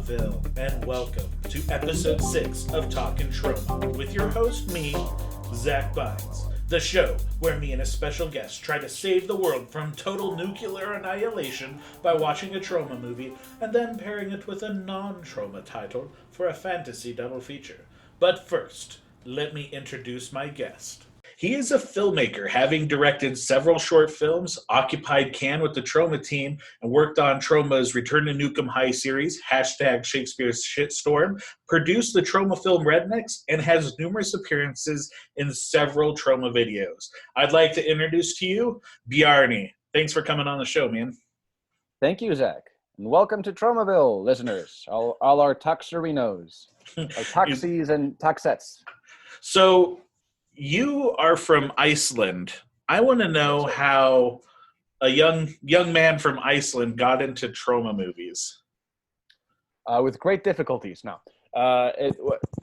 Tromaville, and welcome to episode 6 of Talkin Troma with your host, me, Zack Bynes, the show where me and a special guest try to save the world from total nuclear annihilation by watching a Troma movie and then pairing it with a non-Troma title for a fantasy double feature. But first, let me introduce my guest. He is a filmmaker, having directed several short films, occupied Cannes with the Troma Team, and worked on Troma's Return to Nuke Em High Series, hashtag Shakespeare's Shitstorm, produced the Troma film Rednecks, and has numerous appearances in several Troma videos. I'd like to introduce to you Bjarni. Thanks for coming on the show, man. Thank you, Zack. And welcome to Tromaville, listeners, all our Toxerinos, our Toxies and Toxettes. So, you are from Iceland. I want to know how a young man from Iceland got into Troma movies. With great difficulties. No,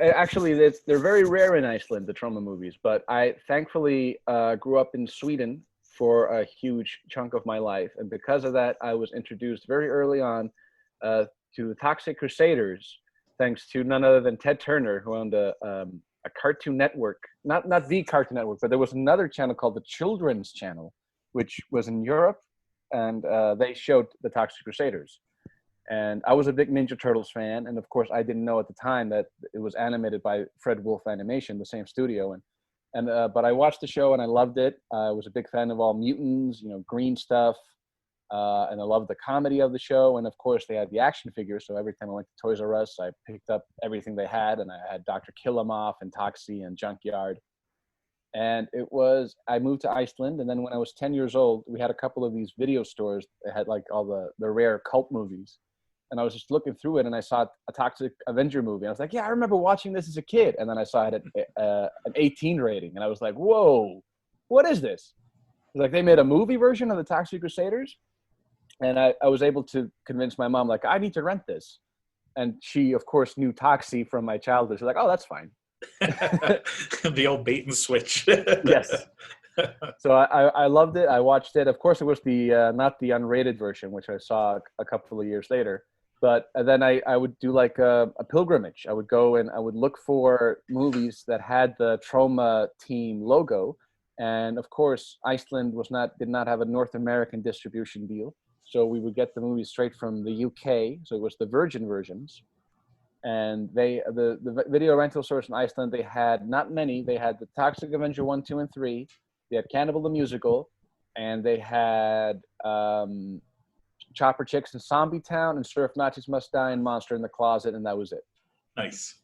actually, they're very rare in Iceland, the Troma movies. But I thankfully grew up in Sweden for a huge chunk of my life, and because of that, I was introduced very early on to Toxic Crusaders, thanks to none other than Ted Turner, who owned a Cartoon Network, not the Cartoon Network, but there was another channel called the Children's Channel, which was in Europe, and they showed the Toxic Crusaders. And I was a big Ninja Turtles fan, and of course I didn't know at the time that it was animated by Fred Wolf Animation, the same studio. But I watched the show and I loved it. I was a big fan of all mutants, green stuff. And I loved the comedy of the show. And of course, they had the action figures. So every time I went to Toys R Us, I picked up everything they had. And I had Dr. Killamoff and Toxie and Junkyard. And I moved to Iceland. And then when I was 10 years old, we had a couple of these video stores that had like all the rare cult movies. And I was just looking through it and I saw a Toxic Avenger movie. And I was like, yeah, I remember watching this as a kid. And then I saw it at an 18 rating. And I was like, whoa, what is this? It was like they made a movie version of the Toxic Crusaders. And I was able to convince my mom, like, I need to rent this. And she, of course, knew Toxie from my childhood. She's like, oh, that's fine. The old bait and switch. Yes. So I loved it. I watched it. Of course, it was not the unrated version, which I saw a couple of years later. But then I would do like a pilgrimage. I would go and I would look for movies that had the Troma Team logo. And of course, Iceland did not have a North American distribution deal. So we would get the movies straight from the UK. So it was the Virgin versions. And the video rental stores in Iceland, they had not many. They had the Toxic Avenger 1, 2, and 3. They had Cannibal the Musical. And they had Chopper Chicks in Zombie Town and Surf Nazis Must Die and Monster in the Closet. And that was it. Nice.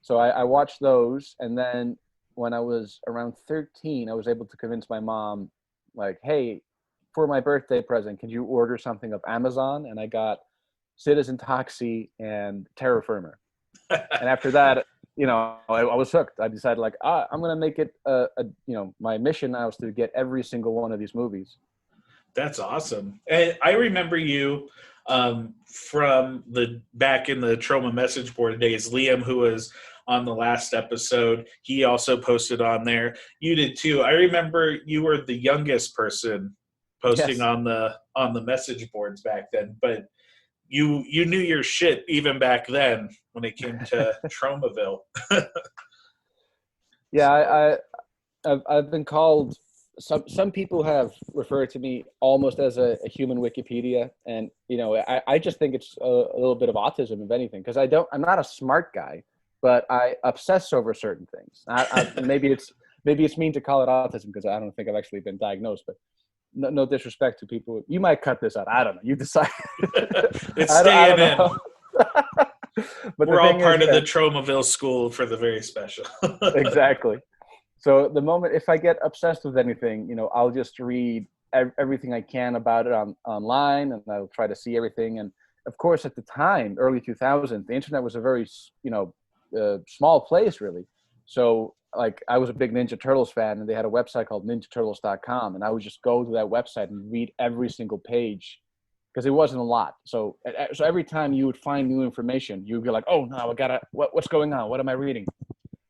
So I watched those. And then when I was around 13, I was able to convince my mom, like, hey, for my birthday present, can you order something of Amazon? And I got Citizen Toxie and Terra Firma. And after that, I was hooked. I decided, like, I'm going to make it, my mission now is to get every single one of these movies. That's awesome. And I remember you from back in the Troma message board days. Liam, who was on the last episode, he also posted on there. You did too. I remember you were the youngest person posting on the message boards back then, but you knew your shit even back then when it came to Tromaville. Yeah, I've been called. Some people have referred to me almost as a human Wikipedia, and I just think it's a little bit of autism, if anything, because I'm not a smart guy, but I obsess over certain things. Maybe it's mean to call it autism because I don't think I've actually been diagnosed, but. No disrespect to people. You might cut this out. I don't know. You decide. It's staying in. But we're all part of the Tromaville school for the very special. Exactly. So the moment, if I get obsessed with anything, I'll just read everything I can about it online, and I'll try to see everything. And of course, at the time, early 2000s, the internet was a very, small place, really. So, like, I was a big Ninja Turtles fan, and they had a website called ninjaturtles.com, and I would just go to that website and read every single page because it wasn't a lot. So every time you would find new information, you'd be like, oh, no, what's going on? What am I reading?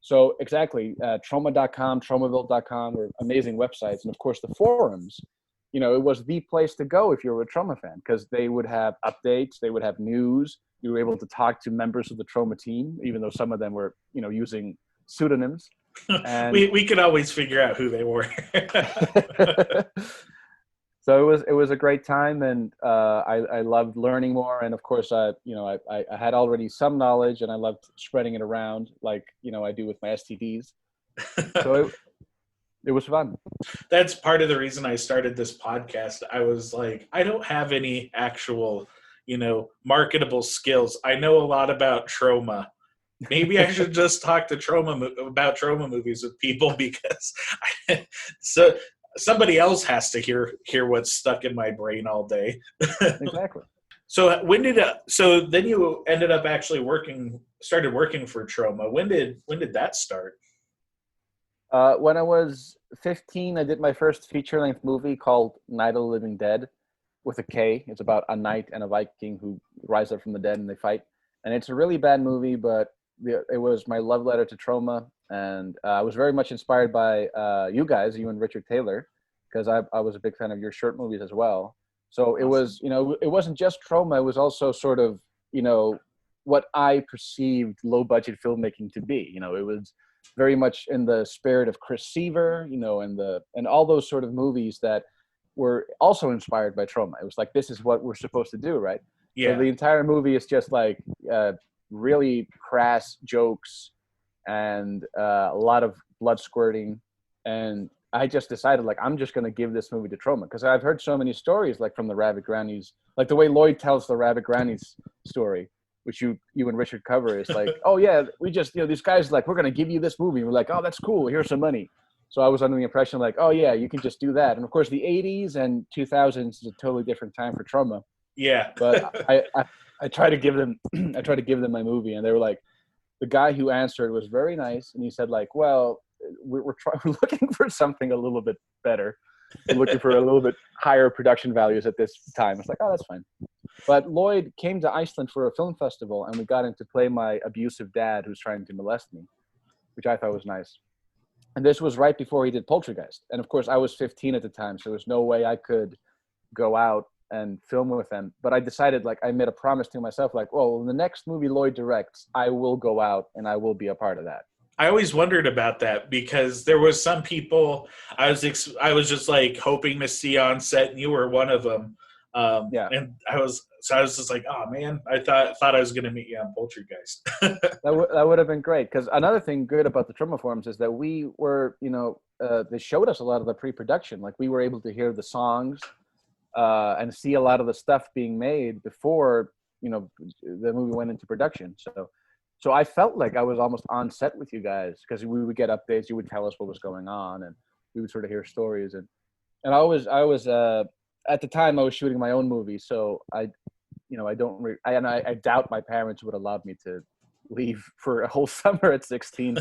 So exactly, Troma.com, Tromaville.com were amazing websites. And of course, the forums it was the place to go if you were a Troma fan, because they would have updates, they would have news. You were able to talk to members of the Troma team, even though some of them were, using pseudonyms. And we could always figure out who they were. So it was a great time, and I loved learning more. And of course, I had already some knowledge, and I loved spreading it around, like I do with my STDs. So it was fun. That's part of the reason I started this podcast. I was like, I don't have any actual, marketable skills. I know a lot about Troma. Maybe I should just talk to about Troma movies with people, because so somebody else has to hear what's stuck in my brain all day. Exactly. So so then you ended up actually started working for Troma. When did that start? When I was 15, I did my first feature-length movie called Night of the Living Dead, with a K. It's about a knight and a Viking who rise up from the dead and they fight. And it's a really bad movie, but it was my love letter to Troma. And I was very much inspired by you guys, you and Richard Taylor, because I was a big fan of your short movies as well. So it was, it wasn't just Troma. It was also sort of, what I perceived low-budget filmmaking to be. It was very much in the spirit of Chris Seaver, and all those sort of movies that were also inspired by Troma. It was like, this is what we're supposed to do, right? Yeah. So the entire movie is just like really crass jokes and a lot of blood squirting. And I just decided, like, I'm just going to give this movie to Troma, because I've heard so many stories, like from the Rabbit Grannies, like the way Lloyd tells the Rabbit Grannies story, which you and Richard cover, is like, oh yeah, we just, these guys like, we're going to give you this movie. And we're like, oh, that's cool. Here's some money. So I was under the impression like, oh yeah, you can just do that. And of course the 80s and 2000s is a totally different time for Troma. Yeah. But I tried to give them, my movie, and they were like, the guy who answered was very nice. And he said like, well, we're looking for something a little bit better. We're looking for a little bit higher production values at this time. It's like, oh, that's fine. But Lloyd came to Iceland for a film festival, and we got him to play my abusive dad who's trying to molest me, which I thought was nice. And this was right before he did Poltergeist. And of course, I was 15 at the time, so there was no way I could go out and film with them. But I decided, like, I made a promise to myself, like, well, in the next movie Lloyd directs, I will go out and I will be a part of that. I always wondered about that, because there was some people I was just like hoping to see on set, and you were one of them. Yeah. And I was just like, oh man, I thought I was going to meet you on Poltergeist. That would have been great. Because another thing good about the Troma forums is that we were, they showed us a lot of the pre-production. Like, we were able to hear the songs and see a lot of the stuff being made before, the movie went into production. So I felt like I was almost on set with you guys, because we would get updates. You would tell us what was going on, and we would sort of hear stories. And I was at the time I was shooting my own movie, so I doubt my parents would have allowed me to leave for a whole summer at 16.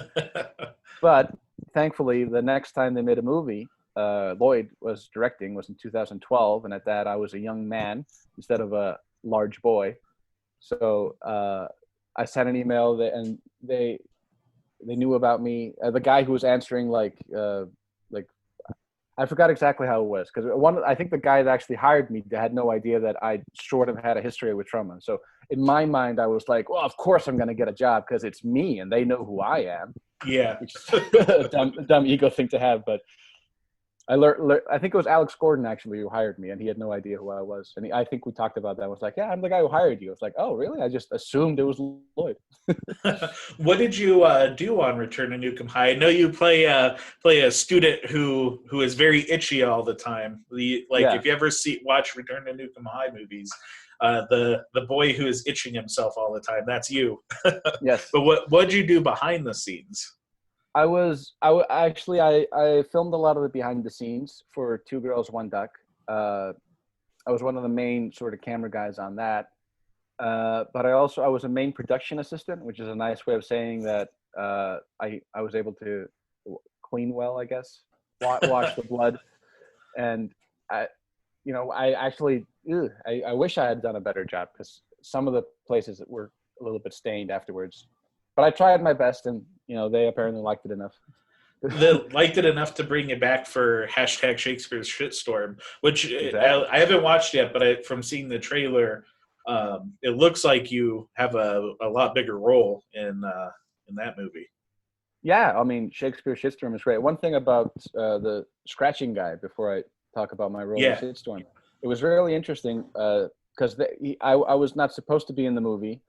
But thankfully, the next time they made a movie, Lloyd was directing, was in 2012, and at that I was a young man instead of a large boy. So I sent an email, and they knew about me. The guy who was answering, like I forgot exactly how it was, because I think the guy that actually hired me had no idea that I sort of had a history with Troma. So in my mind, I was like, well, of course I'm going to get a job because it's me and they know who I am. Yeah, which is a dumb ego thing to have, but I learned. I think it was Alex Gordon actually who hired me, and he had no idea who I was. And I think we talked about that. I was like, "Yeah, I'm the guy who hired you." It's like, "Oh, really?" I just assumed it was Lloyd. What did you do on Return to Nuke Em High? I know you play a student who is very itchy all the time. If you ever watch Return to Nuke Em High movies, the boy who is itching himself all the time, that's you. Yes. But what did you do behind the scenes? I filmed a lot of the behind the scenes for Two Girls, One Duck. I was one of the main sort of camera guys on that. But I was a main production assistant, which is a nice way of saying that I was able to clean well, I guess, wash the blood. And I wish I had done a better job, because some of the places that were a little bit stained afterwards. But I tried my best, and they apparently liked it enough. liked it enough to bring it back for hashtag Shakespeare's Shitstorm, which Exactly. I haven't watched yet, but from seeing the trailer, it looks like you have a lot bigger role in that movie. Yeah, I mean, Shakespeare's Shitstorm is great. One thing about the scratching guy, before I talk about my role in Yeah. Shitstorm, it was really interesting because I was not supposed to be in the movie.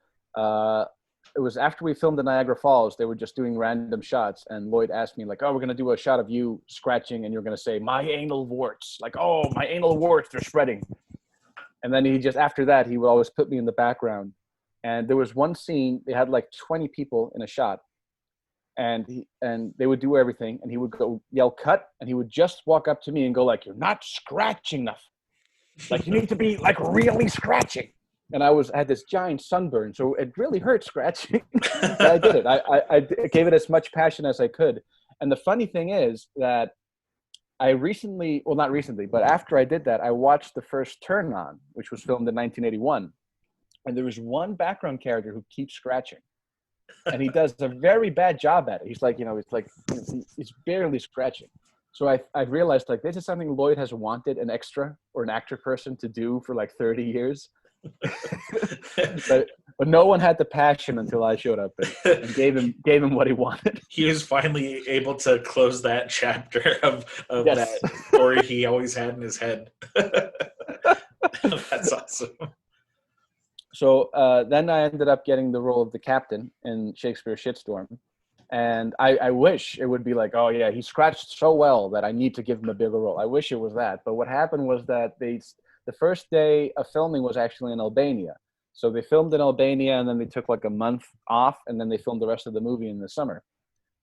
It was after we filmed in Niagara Falls. They were just doing random shots, and Lloyd asked me, like, oh, we're going to do a shot of you scratching, and you're going to say, my anal warts. Like, oh, my anal warts, they're spreading. And then he just, after that, he would always put me in the background. And there was one scene, they had like 20 people in a shot, and they would do everything, and he would go yell cut, and he would just walk up to me and go like, you're not scratching enough. Like, you need to be like really scratching. And I had this giant sunburn, so it really hurt scratching. But I did it. I gave it as much passion as I could. And the funny thing is that I not recently, but after I did that, I watched the first Turn On, which was filmed in 1981. And there was one background character who keeps scratching. And he does a very bad job at it. He's like, he's barely scratching. So I realized, like, this is something Lloyd has wanted an extra or an actor person to do for like 30 years. but no one had the passion until I showed up and gave him what he wanted. He was finally able to close that chapter of Yes. that story he always had in his head. That's awesome. So then I ended up getting the role of the captain in Shakespeare's Shitstorm. And I wish it would be like, oh yeah, he scratched so well that I need to give him a bigger role. I wish it was that. But what happened was that the first day of filming was actually in Albania. So they filmed in Albania, and then they took like a month off, and then they filmed the rest of the movie in the summer.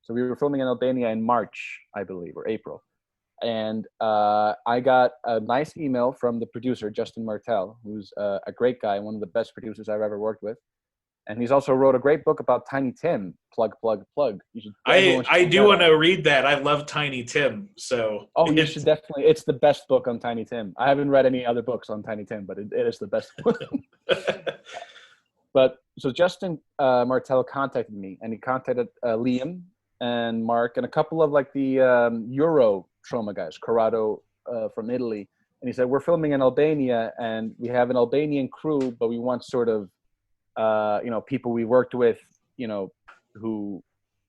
So we were filming in Albania in March, I believe, or April. And I got a nice email from the producer, Justin Martel, who's a great guy, one of the best producers I've ever worked with. And he's also wrote a great book about Tiny Tim. Plug. I do want to read that. I love Tiny Tim. So you should definitely. It's the best book on Tiny Tim. I haven't read any other books on Tiny Tim, but it is the best one. But so Justin Martel contacted me, and he contacted Liam and Mark and a couple of like the Euro Troma guys, Corrado from Italy. And he said, we're filming in Albania, and we have an Albanian crew, but we want sort of people we worked with, who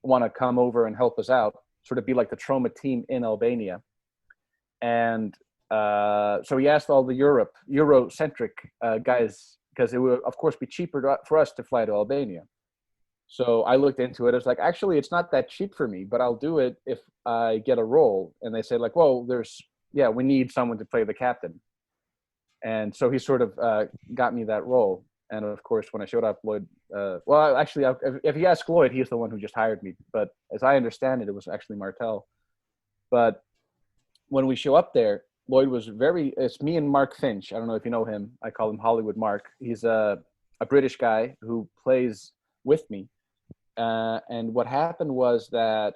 want to come over and help us out, sort of be like the Troma team in Albania. And so he asked all the Eurocentric guys, because it would, of course, be cheaper for us to fly to Albania. So I looked into it. I was like, actually, it's not that cheap for me, but I'll do it if I get a role. And they said, like, well, we need someone to play the captain. And so he sort of got me that role. And of course, when I showed up, Lloyd, if you ask Lloyd, he's the one who just hired me. But as I understand it, it was actually Martel. But when we show up there, Lloyd was it's me and Mark Finch. I don't know if you know him. I call him Hollywood Mark. He's a British guy who plays with me. And what happened was that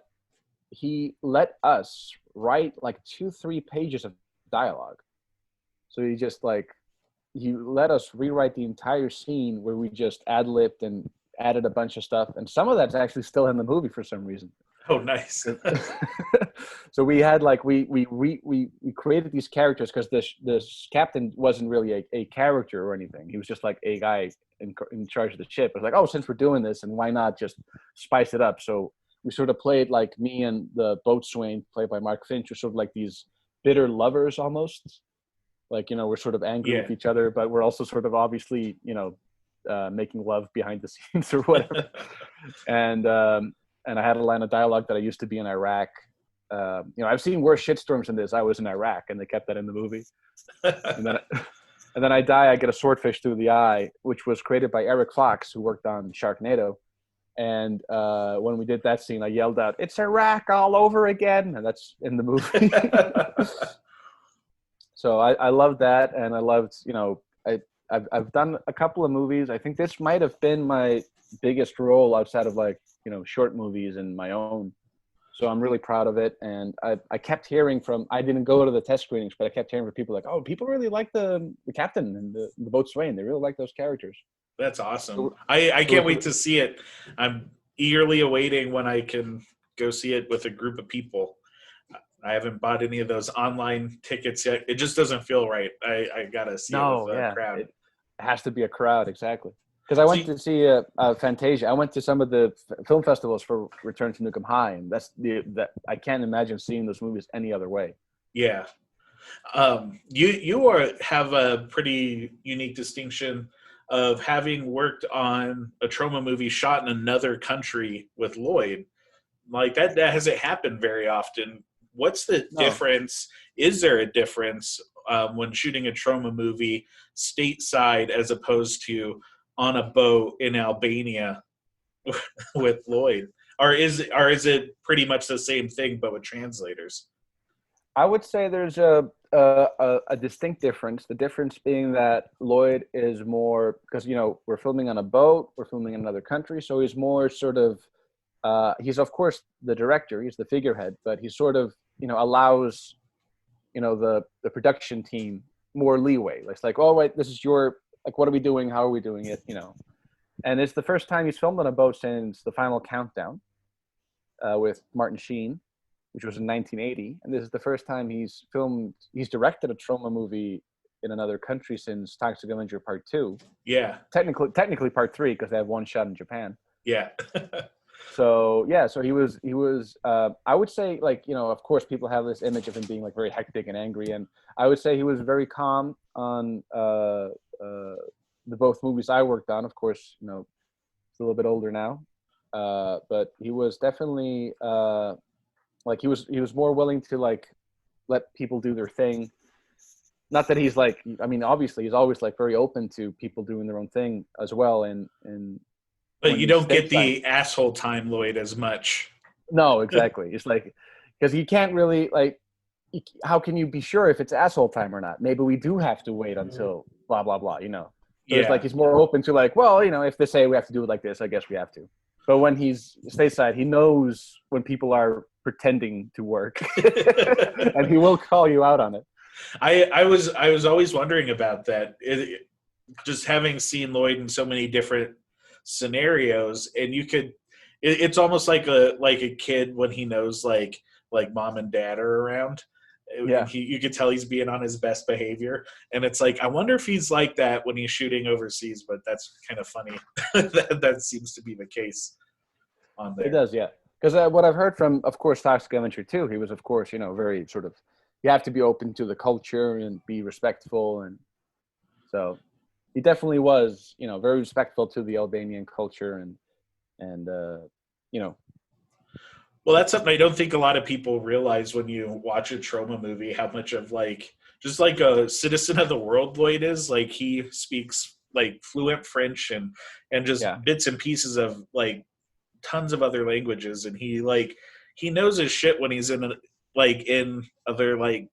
he let us write like 2-3 pages of dialogue. So he let us rewrite the entire scene where we just ad-libbed and added a bunch of stuff. And some of that's actually still in the movie for some reason. Oh, nice. So we had we created these characters, because this captain wasn't really a character or anything. He was just like a guy in charge of the ship. It was like, oh, since we're doing this, and why not just spice it up? So we sort of played like me and the boatswain, played by Mark Finch, were sort of like these bitter lovers almost. Like, we're sort of angry with each other, but we're also sort of obviously, making love behind the scenes or whatever. And I had a line of dialogue that I used to be in Iraq. I've seen worse shitstorms than this. I was in Iraq, and they kept that in the movie. And then I die. I get a swordfish through the eye, which was created by Eric Fox, who worked on Sharknado. And when we did that scene, I yelled out, "It's Iraq all over again!" And that's in the movie. So I loved that, and I loved, I've done a couple of movies. I think this might have been my biggest role outside of short movies and my own. So I'm really proud of it. And I kept hearing I didn't go to the test screenings, but I kept hearing from people like, oh, people really like the captain and the boatswain. They really like those characters. That's awesome. I can't wait to see it. I'm eagerly awaiting when I can go see it with a group of people. I haven't bought any of those online tickets yet. It just doesn't feel right. I gotta see it with a crowd. It has to be a crowd, exactly. Because I went to see Fantasia. I went to some of the film festivals for Return to Nuke Em High, and that I can't imagine seeing those movies any other way. Yeah. You have a pretty unique distinction of having worked on a Troma movie shot in another country with Lloyd. Like that hasn't happened very often. What's the difference? Is there a difference when shooting a Troma movie stateside as opposed to on a boat in Albania with Lloyd? Or is it pretty much the same thing but with translators? I would say there's a distinct difference. The difference being that Lloyd is more, because we're filming on a boat, we're filming in another country, so he's more sort of he's of course the director, he's the figurehead, but he sort of allows the production team more leeway. It's like, oh wait, this is your, like, what are we doing? How are we doing it? And it's the first time he's filmed on a boat since The Final Countdown with Martin Sheen, which was in 1980. And this is the first time he's directed a Troma movie in another country since Toxic Avenger Part 2. Yeah. Technically Part 3, because they have one shot in Japan. Yeah. So he was I would say, of course people have this image of him being like very hectic and angry, and I would say he was very calm on the both movies I worked on. Of course, he's a little bit older now, but he was definitely he was more willing to let people do their thing. Not that he's obviously he's always very open to people doing their own thing as well, and but you don't get the asshole time Lloyd as much. No, exactly. It's because you can't really how can you be sure if it's asshole time or not? Maybe we do have to wait until blah blah blah. So it's he's more open to if they say we have to do it like this, I guess we have to. But when he's stateside, he knows when people are pretending to work, and he will call you out on it. I was always wondering about that. Just having seen Lloyd in so many different scenarios, and it's almost like a kid when he knows like mom and dad are around. Yeah. You could tell he's being on his best behavior, and it's I wonder if he's like that when he's shooting overseas, but that's kind of funny. that seems to be the case on there. It does, yeah. Because what I've heard from, of course, Toxic Avenger 2, he was, of course, very sort of, you have to be open to the culture and be respectful, and so he definitely was, very respectful to the Albanian culture, and Well, that's something I don't think a lot of people realize when you watch a Troma movie, how much of just a citizen of the world Lloyd is. He speaks fluent French and just bits and pieces of tons of other languages, and he knows his shit when he's in other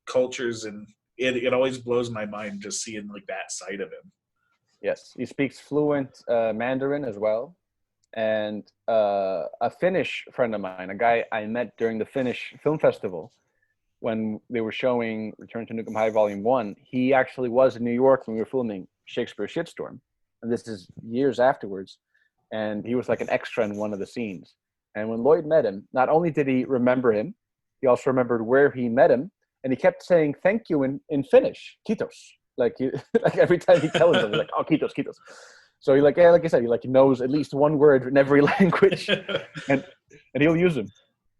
cultures, and it always blows my mind just seeing that side of him. Yes, he speaks fluent Mandarin as well. And a Finnish friend of mine, a guy I met during the Finnish Film Festival when they were showing Return to Nuke Em High Volume 1, he actually was in New York when we were filming Shakespeare Shitstorm. And this is years afterwards. And he was an extra in one of the scenes. And when Lloyd met him, not only did he remember him, he also remembered where he met him. And he kept saying thank you in Finnish, kiitos. Every time he tells him, he's oh, kiitos, kiitos. So he like I said, he knows at least one word in every language, and he'll use them.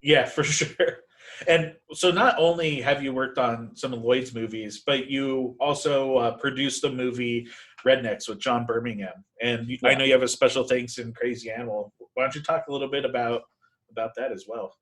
Yeah, for sure. And so not only have you worked on some of Lloyd's movies, but you also produced the movie Rednecks with John Birmingham. And I know you have a special thanks in Crazy Animal. Why don't you talk a little bit about that as well?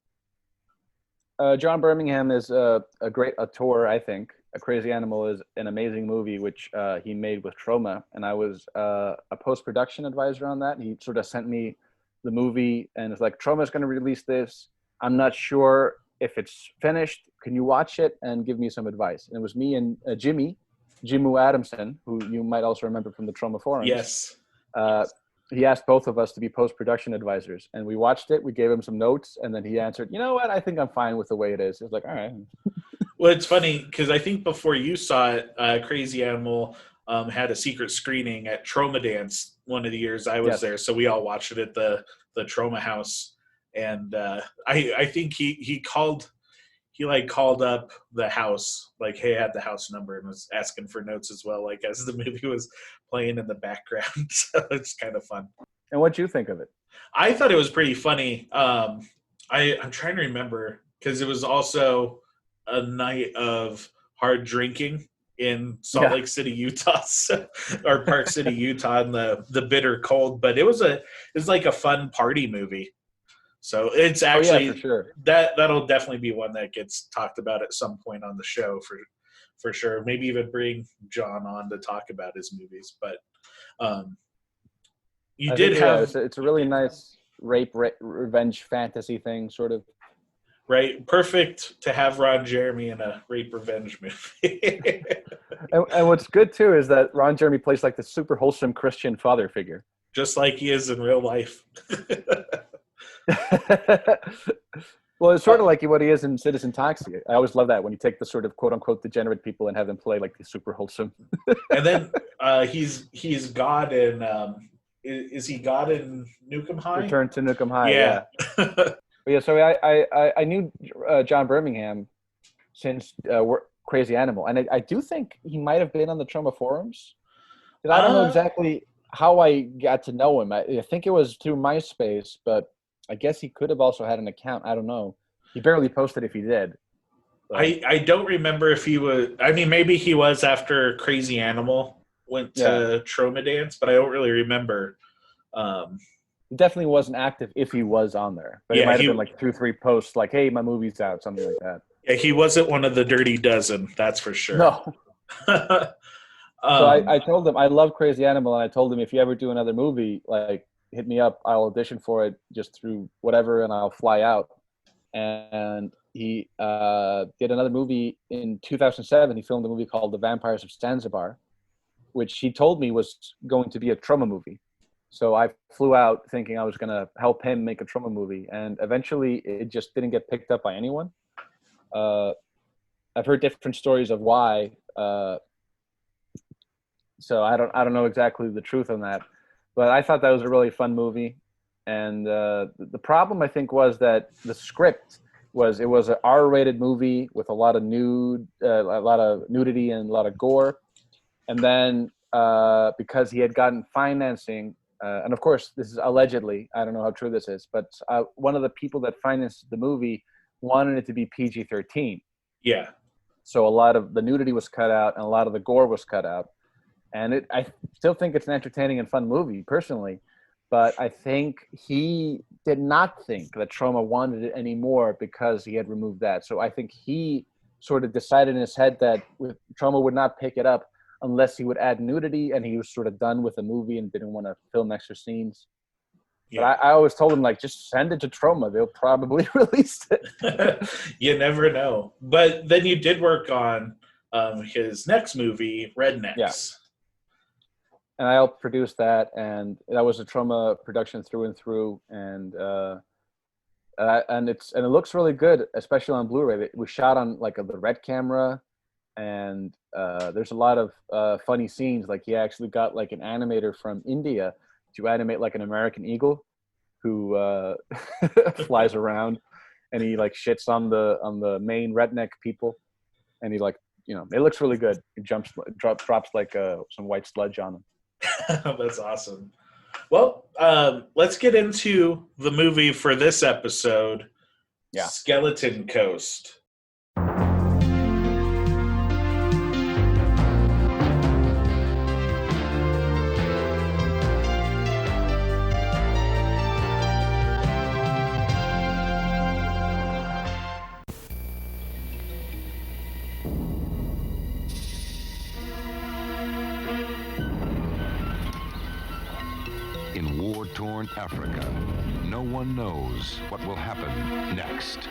John Birmingham is a great auteur, I think. A Crazy Animal is an amazing movie, which he made with Troma. And I was a post-production advisor on that. And he sort of sent me the movie and it's Troma's going to release this. I'm not sure if it's finished. Can you watch it and give me some advice? And it was me and Jimu Adamson, who you might also remember from the Troma forums. Yes. He asked both of us to be post-production advisors, and we watched it. We gave him some notes, and then he answered, you know what? I think I'm fine with the way it is. It was all right. Well, it's funny because I think before you saw it, Crazy Animal had a secret screening at Troma Dance one of the years I was there. So we all watched it at the Troma house. and I think he called up the house, like, hey, I had the house number, and was asking for notes as well, like as the movie was playing in the background. So it's kind of fun. And what'd you think of it? I thought it was pretty funny. I'm trying to remember, because it was also a night of hard drinking in Salt Lake City, Utah, or Park City, Utah, in the bitter cold. But it was like a fun party movie. So it's actually for sure. That'll definitely be one that gets talked about at some point on the show for sure. Maybe even bring John on to talk about his movies. But it's a really nice rape revenge fantasy thing, sort of. Right, perfect to have Ron Jeremy in a rape revenge movie. and what's good too is that Ron Jeremy plays like the super wholesome Christian father figure, just like he is in real life. Well, it's sort of like what he is in Citizen Taxi. I always love that when you take the sort of quote unquote degenerate people and have them play like the super wholesome. And then he's God in is he God in Nuke Em High? Return to Nuke Em High. Yeah. Yeah. So I knew John Birmingham since Crazy Animal, and I do think he might have been on the Troma forums. I don't know exactly how I got to know him. I think it was through MySpace, but I guess he could have also had an account. I don't know. He barely posted if he did. But I don't remember if he was. I mean, maybe he was after Crazy Animal went to Troma Dance, but I don't really remember. He definitely wasn't active if he was on there. But it might have been like 2-3 posts like, hey, my movie's out, something like that. Yeah, he wasn't one of the dirty dozen, that's for sure. No. So I told him, I love Crazy Animal, and I told him, if you ever do another movie, like, hit me up. I'll audition for it just through whatever, and I'll fly out. And he did another movie in 2007. He filmed a movie called The Vampires of Zanzibar, which he told me was going to be a Troma movie. So I flew out thinking I was going to help him make a Troma movie, and eventually it just didn't get picked up by anyone. I've heard different stories of why. So I don't know exactly the truth on that. But I thought that was a really fun movie, and the problem I think was that the script was an R-rated movie with a lot of nudity and a lot of gore, and then because he had gotten financing, and of course this is allegedly, I don't know how true this is, but one of the people that financed the movie wanted it to be PG-13. Yeah. So a lot of the nudity was cut out and a lot of the gore was cut out. And I still think it's an entertaining and fun movie, personally. But I think he did not think that Troma wanted it anymore because he had removed that. So I think he sort of decided in his head that Troma would not pick it up unless he would add nudity, and he was sort of done with the movie and didn't want to film extra scenes. Yeah. But I always told him, like, just send it to Troma. They'll probably release it. You never know. But then you did work on his next movie, Rednecks. Yeah. And I helped produce that, and that was a Troma production through and through, and it looks really good, especially on Blu-ray. We shot on like the Red camera, and there's a lot of funny scenes. Like, he actually got like an animator from India to animate like an American eagle who flies around, and he like shits on the main redneck people, and he, like, it looks really good. He drops like some white sludge on him. That's awesome. Well, let's get into the movie for this episode. Yeah. Skeleton Coast. In war-torn Africa, no one knows what will happen next.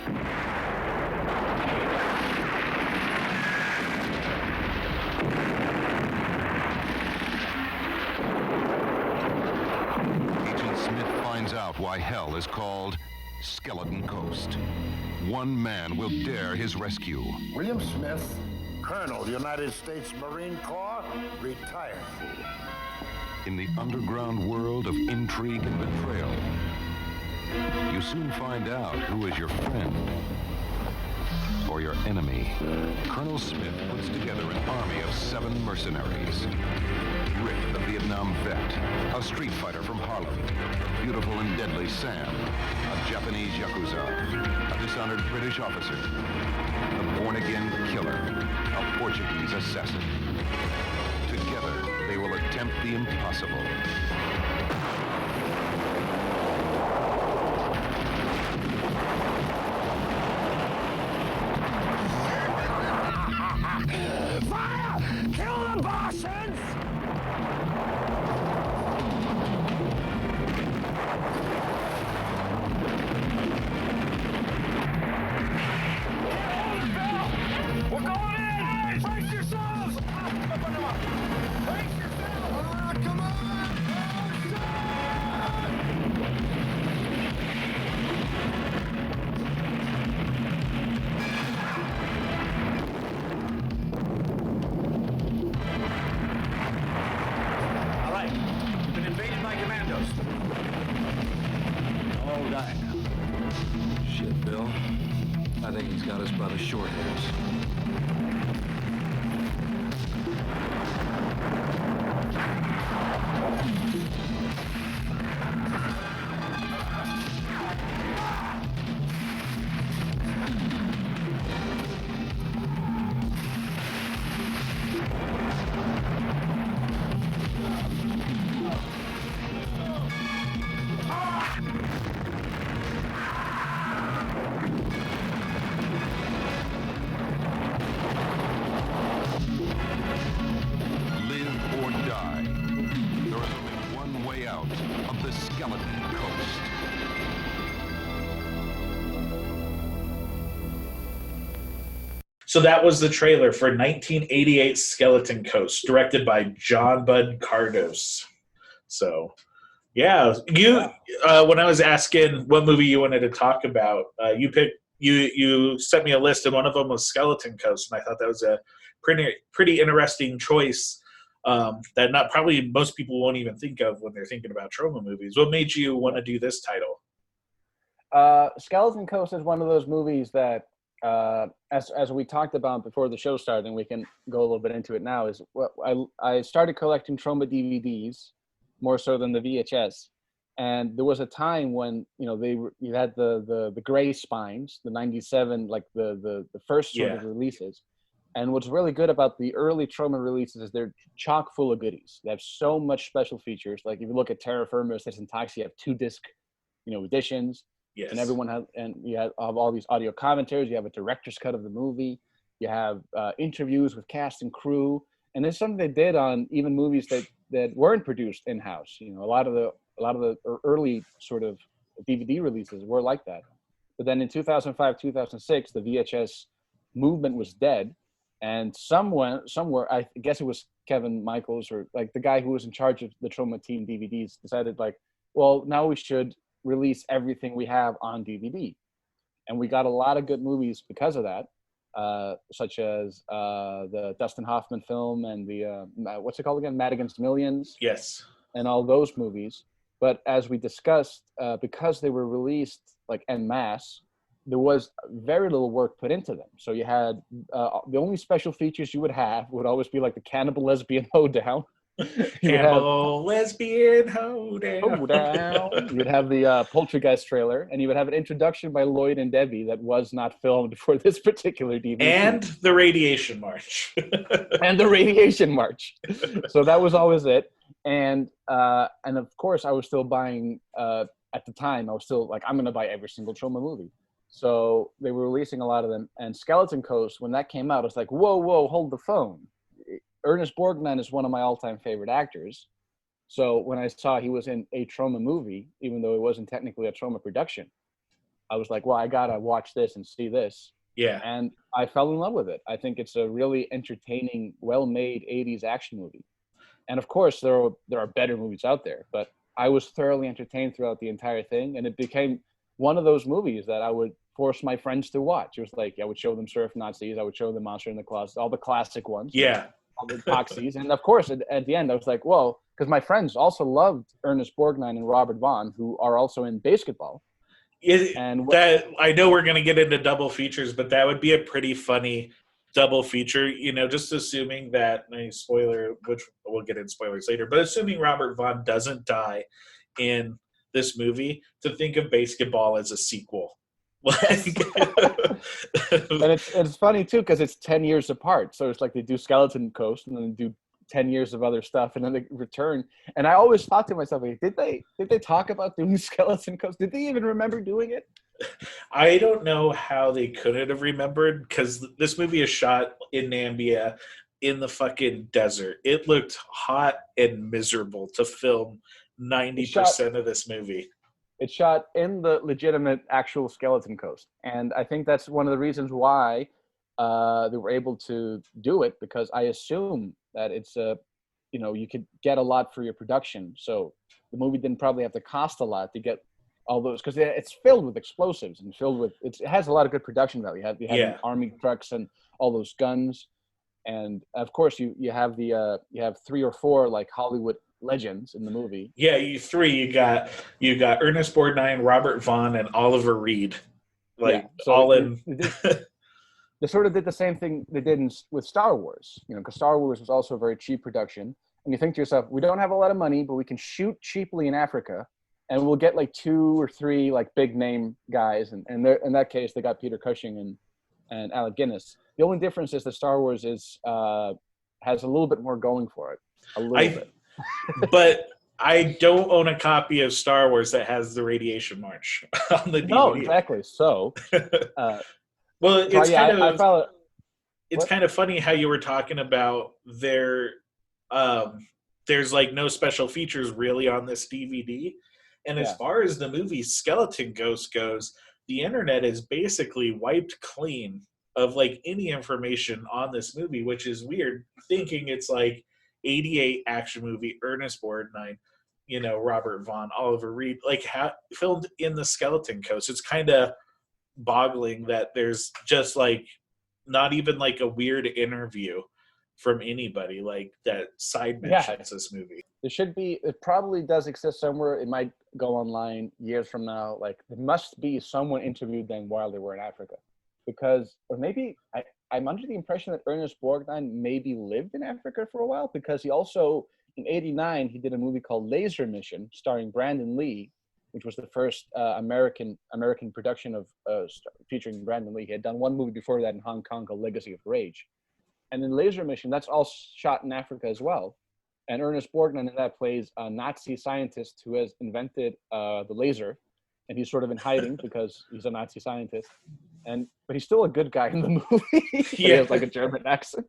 Agent Smith finds out why hell is called Skeleton Coast. One man will dare his rescue. William Smith, Colonel, United States Marine Corps, retired. In the underground world of intrigue and betrayal, You soon find out who is your friend or your enemy. Colonel Smith puts together an army of 7 mercenaries. Rick, the Vietnam vet, a street fighter from Harlem, beautiful and deadly Sam, a Japanese Yakuza, a dishonored British officer, a born-again killer, a Portuguese assassin. Together, they will attempt the impossible. Fire! Kill the Bosons! We're going in! Brace yourselves! Brace yourselves! Come on! All right. Been invaded by commandos. All right. Shit, Bill. I think he's got us by the short hairs. Live or die. There is only one way out of the Skeleton Coast. So that was the trailer for 1988 Skeleton Coast, directed by John Bud Cardos. So, yeah, when I was asking what movie you wanted to talk about, you sent me a list, and one of them was Skeleton Coast, and I thought that was a pretty interesting choice that not probably most people won't even think of when they're thinking about Troma movies. What made you want to do this title? Skeleton Coast is one of those movies that, as we talked about before the show started, and we can go a little bit into it now, is I started collecting Troma DVDs more so than the VHS, and there was a time when you had the gray spines, the '97, like the first sort of releases. And what's really good about the early Troma releases is they're chock full of goodies. They have so much special features. Like if you look at Terra Firma Taxi, you have 2-disc, editions. Yes. And you have all these audio commentaries. You have a director's cut of the movie. You have interviews with cast and crew. And there's something they did on even movies that weren't produced in-house. A lot of the early sort of DVD releases were like that. But then in 2005, 2006, the VHS movement was dead. And somewhere, I guess it was Kevin Michaels, or like the guy who was in charge of the Troma Team DVDs, decided well, now we should release everything we have on DVD. And we got a lot of good movies because of that, such as the Dustin Hoffman film and the, what's it called again? Mad Against Millions. Yes. And all those movies. But as we discussed, because they were released en masse, there was very little work put into them. So you had the only special features you would have would always be like the cannibal lesbian hoedown. Cannibal lesbian hoedown. You'd have the Poltergeist trailer, and you would have an introduction by Lloyd and Debbie that was not filmed for this particular DVD. And the Radiation March. And the Radiation March. So that was always it. And of course, I was still buying, at the time, I was still I'm going to buy every single Troma movie. So they were releasing a lot of them. And Skeleton Coast, when that came out, I was like, whoa, hold the phone. Ernest Borgnine is one of my all-time favorite actors. So when I saw he was in a Troma movie, even though it wasn't technically a Troma production, I was like, well, I got to watch this and see this. Yeah. And I fell in love with it. I think it's a really entertaining, well-made 80s action movie. And of course, there are better movies out there, but I was thoroughly entertained throughout the entire thing. And it became one of those movies that I would force my friends to watch. It was I would show them Surf Nazis. I would show them Monster in the Closet, all the classic ones. Yeah. All the Toxies. And of course, at the end, I was like, well, because my friends also loved Ernest Borgnine and Robert Vaughn, who are also in Basketball. That I know we're going to get into double features, but that would be a pretty funny double feature. Just assuming that spoiler, which we'll get in spoilers later, but assuming Robert Vaughn doesn't die in this movie, to think of Basketball as a sequel. And it's funny too because it's 10 years apart. So it's like they do Skeleton Coast and then they do 10 years of other stuff and then they return. And I always thought to myself, did they talk about doing Skeleton Coast? Did they even remember doing it? I don't know how they couldn't have remembered, because this movie is shot in Namibia in the fucking desert. It looked hot and miserable to film 90% of this movie. It's shot in the legitimate actual Skeleton Coast. And I think that's one of the reasons why they were able to do it, because I assume that it's you could get a lot for your production. So the movie didn't probably have to cost a lot to get all those, because it's filled with explosives and it has a lot of good production value. You have army trucks and all those guns. And of course you have you have 3 or 4 like Hollywood legends in the movie. Yeah, you got Ernest Borgnine, Robert Vaughn, and Oliver Reed. They sort of did the same thing they did with Star Wars, because Star Wars was also a very cheap production. And you think to yourself, we don't have a lot of money, but we can shoot cheaply in Africa, and we'll get like 2 or 3 like big name guys. And in that case, they got Peter Cushing and Alec Guinness. The only difference is that Star Wars has a little bit more going for it, a little bit. But I don't own a copy of Star Wars that has the Radiation March on the DVD. No, exactly. So, well, it's kind of funny how you were talking about there's like no special features really on this DVD. And as far as the movie Skeleton Ghost goes, the internet is basically wiped clean of like any information on this movie, which is weird, thinking it's like 88 action movie, Ernest Borgnine, Robert Vaughn, Oliver Reed, filmed in the Skeleton Coast. It's kind of boggling that there's just like not even like a weird interview from anybody like that side mentions this movie. There should be, it probably does exist somewhere. It might go online years from now. Like there must be someone interviewed them while they were in Africa, or maybe I'm under the impression that Ernest Borgnine maybe lived in Africa for a while, because he also in '89 he did a movie called Laser Mission starring Brandon Lee, which was the first American production of featuring Brandon Lee. He had done one movie before that in Hong Kong called Legacy of Rage. And in Laser Mission, that's all shot in Africa as well. And Ernest Borgnine in that plays a Nazi scientist who has invented the laser. And he's sort of in hiding because he's a Nazi scientist. But he's still a good guy in the movie. He has like a German accent.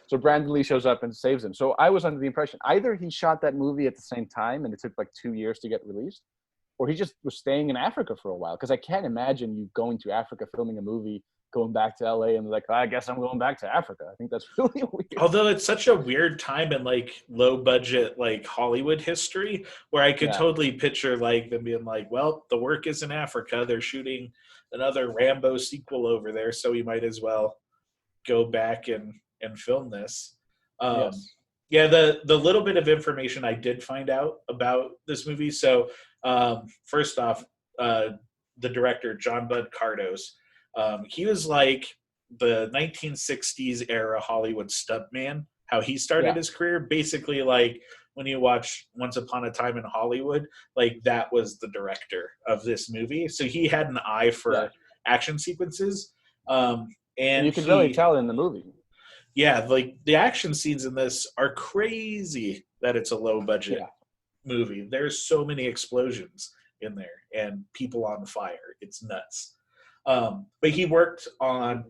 So Brandon Lee shows up and saves him. So I was under the impression either he shot that movie at the same time and it took like 2 years to get released, or he just was staying in Africa for a while. Because I can't imagine you going to Africa, filming a movie, going back to LA and like, I guess I'm going back to Africa. I think that's really weird. Although it's such a weird time in like low budget, like Hollywood history, where I could totally picture like them being like, well, the work is in Africa. They're shooting another Rambo sequel over there. So we might as well go back and film this. Yeah, the little bit of information I did find out about this movie. So first off, the director, John Bud Cardos, he was like the 1960s era Hollywood stuntman, how he started his career. Basically, like when you watch Once Upon a Time in Hollywood, like that was the director of this movie. So he had an eye for action sequences. And you can really tell in the movie. Yeah, like the action scenes in this are crazy that it's a low budget movie. There's so many explosions in there and people on fire. It's nuts. But he worked on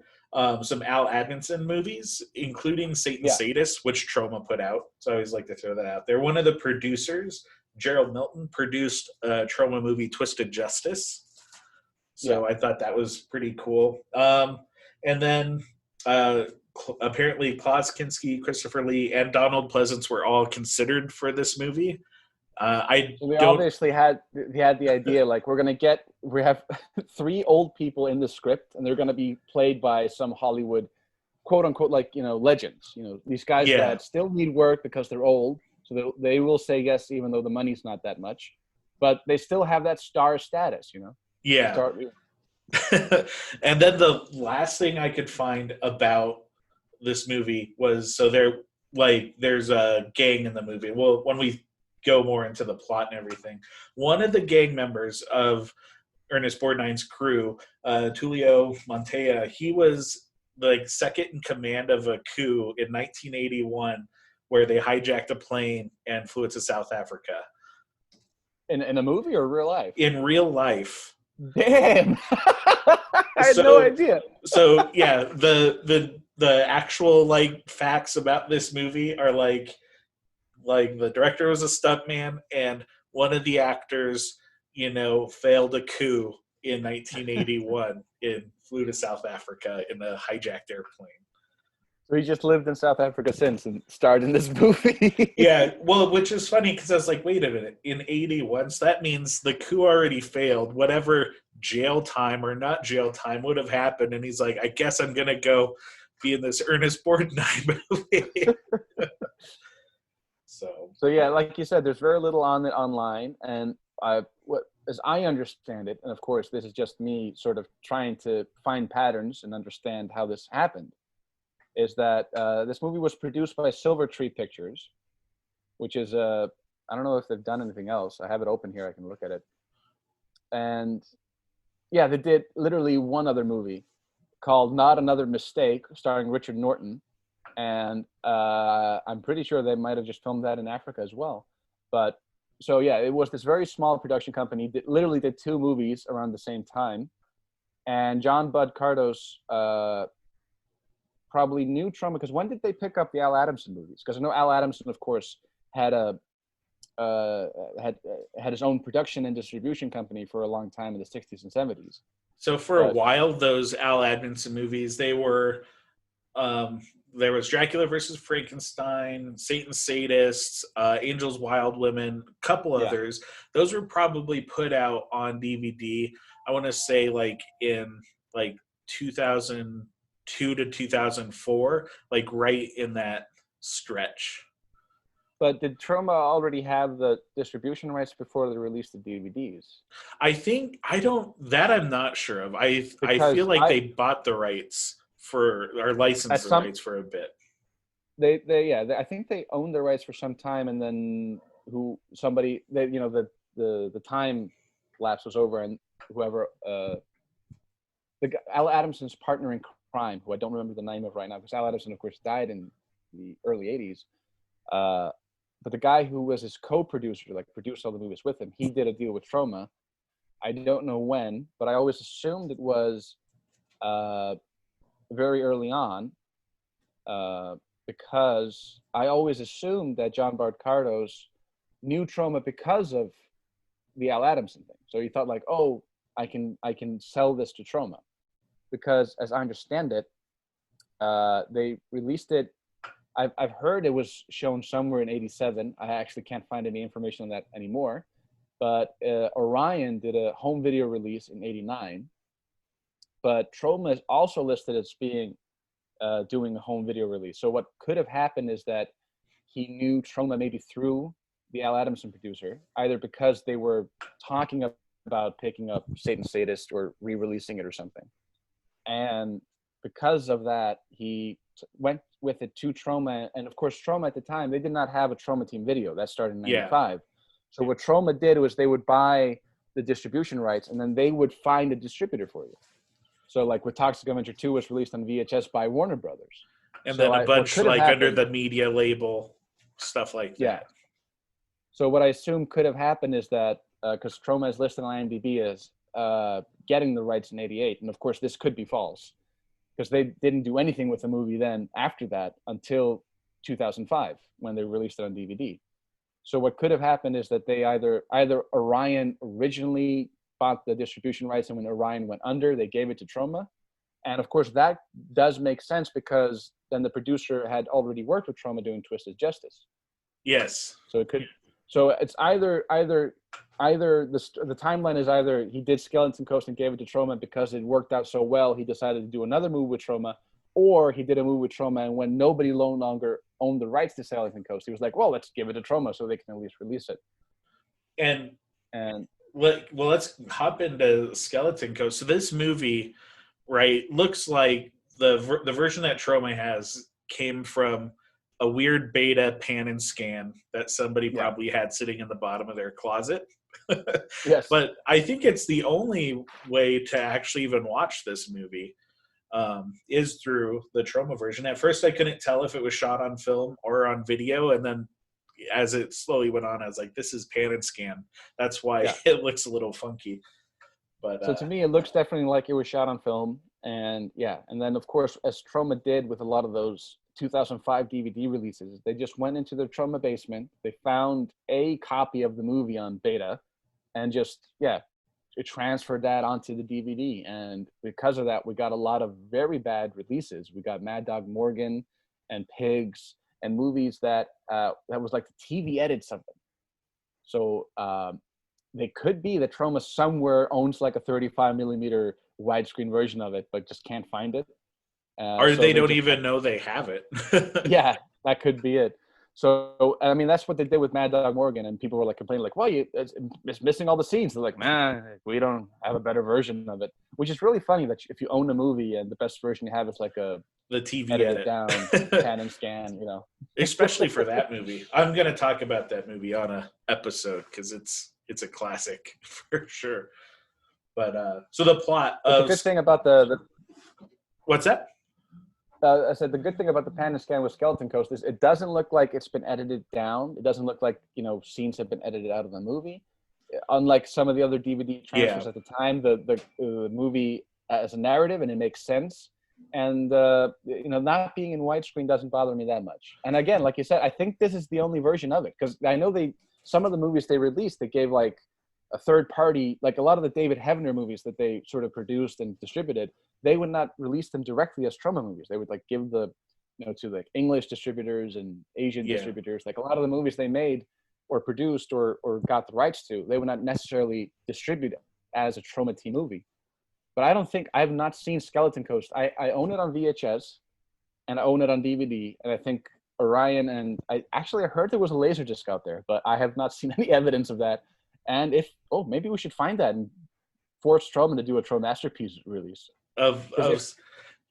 some Al Adamson movies, including Satan Sadist, which Troma put out. So I always like to throw that out there. One of the producers, Gerald Milton, produced a Troma movie, Twisted Justice. So I thought that was pretty cool. And then apparently Klaus Kinski, Christopher Lee, and Donald Pleasance were all considered for this movie. Obviously had the idea, like we have 3 old people in the script and they're going to be played by some Hollywood quote unquote, like, legends, these guys that still need work because they're old. So they will say yes, even though the money's not that much, but they still have that star status, Yeah. Start. And then the last thing I could find about this movie was there's a gang in the movie. Well, when we go more into the plot and everything, one of the gang members of Ernest Borgnine's crew, Tulio Montoya, he was like second in command of a coup in 1981 where they hijacked a plane and flew it to South Africa. In a movie or real life? In real life. Damn. I had no idea. So yeah, the actual like facts about this movie are like the director was a stuntman and one of the actors, failed a coup in 1981 and flew to South Africa in a hijacked airplane. So he just lived in South Africa since and starred in this movie. Yeah, well, which is funny because I was like, wait a minute, in 81, so that means the coup already failed. Whatever jail time or not jail time would have happened. And he's like, I guess I'm going to go be in this Ernest Borgnine movie. So yeah, like you said, there's very little on it online. And as I understand it, and of course, this is just me sort of trying to find patterns and understand how this happened, is that this movie was produced by Silver Tree Pictures, which is I don't know if they've done anything else. I have it open here. I can look at it. And yeah, they did literally one other movie called Not Another Mistake, starring Richard Norton. And I'm pretty sure they might have just filmed that in Africa as well. But so yeah, it was this very small production company that literally did two movies around the same time. And John Bud Cardos probably knew Troma, because when did they pick up the Al Adamson movies? Because I know Al Adamson, of course, had had his own production and distribution company for a long time in the 60s and 70s. So for a while, those Al Adamson movies, they were there was Dracula versus Frankenstein, Satan's Sadists, Angels, Wild Women, a couple others. Those were probably put out on DVD. I want to say in 2002 to 2004, right in that stretch. But did Troma already have the distribution rights before they released the DVDs? I'm not sure of. I feel like they bought the rights licensed the rights for a bit. I think they owned the rights for some time, and then the time lapse was over, and whoever Al Adamson's partner in crime, who I don't remember the name of right now, because Al Adamson, of course, died in the early 80s. But the guy who was his co-producer, produced all the movies with him, he did a deal with Troma. I don't know when, but I always assumed it was very early on, because I always assumed that John Bud Cardos knew Troma because of the Al Adamson thing. So he thought I can sell this to Troma, because as I understand it, they released it. I've heard it was shown somewhere in 87. I actually can't find any information on that anymore. But Orion did a home video release in 89. But Troma is also listed as being doing a home video release. So what could have happened is that he knew Troma maybe through the Al Adamson producer, either because they were talking about picking up Satan's Sadist or re-releasing it or something. And because of that, he went with it to Troma. And of course, Troma at the time, they did not have a Troma Team video. That started in 95. So what Troma did was they would buy the distribution rights, and then they would find a distributor for you. So with Toxic Avenger 2 was released on VHS by Warner Brothers. And then a bunch under the media label, stuff like that. Yeah. So what I assume could have happened is that, because Troma is listed on IMDb as getting the rights in 88, and of course this could be false, because they didn't do anything with the movie then after that until 2005 when they released it on DVD. So what could have happened is that they either Orion originally bought the distribution rights, and when Orion went under, they gave it to Troma. And of course that does make sense, because then the producer had already worked with Troma doing Twisted Justice. Yes. So it's either the timeline is either he did Skeleton Coast and gave it to Troma because it worked out so well, he decided to do another movie with Troma, or he did a movie with Troma, and when nobody no longer owned the rights to Skeleton Coast, he was like, well, let's give it to Troma so they can at least release it. And well, let's hop into Skeleton Coast. So this movie, right, looks like the version that Troma has came from a weird beta pan and scan that somebody Yeah. probably had sitting in the bottom of their closet. Yes. But I think it's the only way to actually even watch this movie is through the Troma version. At first, I couldn't tell if it was shot on film or on video, and then as it slowly went on, I was like, "This is pan and scan." That's why Yeah. it looks a little funky. But So to me, it looks definitely like it was shot on film. And yeah, and then of course, as Troma did with a lot of those 2005 DVD releases, they just went into their Troma basement. They found a copy of the movie on beta and just, it transferred that onto the DVD. And because of that, we got a lot of very bad releases. We got Mad Dog Morgan and Pigs and movies that was like the TV edits of them. So they could be that Troma somewhere owns like a 35 millimeter widescreen version of it, but just can't find it. or So they don't just, even know they have it. yeah, that could be it. So I mean, that's what they did with Mad Dog Morgan, and people were like complaining, like, "Well, it's missing all the scenes." They're like, "Nah, we don't have a better version of it," which is really funny. That if you own a movie and the best version you have is like a The TV edited edit. down pan and scan, you know. Especially for that movie. I'm going to talk about that movie on a episode because it's a classic for sure. But so the plot But of the good thing about the what's that? I said the good thing about the pan and scan with Skeleton Coast is it doesn't look like it's been edited down. It doesn't look like, you know, scenes have been edited out of the movie. Unlike some of the other DVD transfers at the time, the movie as a narrative, and it makes sense. And you know, not being in widescreen doesn't bother me that much. And again, like you said, I think this is the only version of it, because I know some of the movies they released, they gave like a third party, like a lot of the David Heavener movies that they sort of produced and distributed, they would not release them directly as Troma movies. They would like give the, you know, to like English distributors and Asian distributors, like a lot of the movies they made or produced or got the rights to, they would not necessarily distribute as a Troma Team movie. But I have not seen Skeleton Coast. I own it on VHS and I own it on DVD. And I think Orion, and I heard there was a Laserdisc out there, but I have not seen any evidence of that. And maybe we should find that and force Troma to do a Troma Masterpiece release.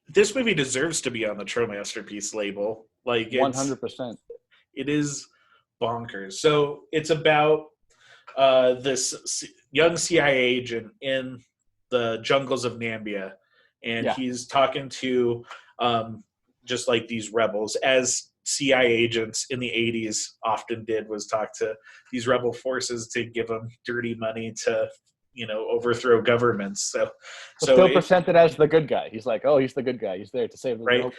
This movie deserves to be on the Troma Masterpiece label. Like 100%. It is bonkers. So it's about this young CIA agent in the jungles of Nambia, and he's talking to just like these rebels, as CIA agents in the 80s often did, was talk to these rebel forces to give them dirty money to, you know, overthrow governments. So still presented as the good guy. He's like, oh, he's the good guy. He's there to save the world.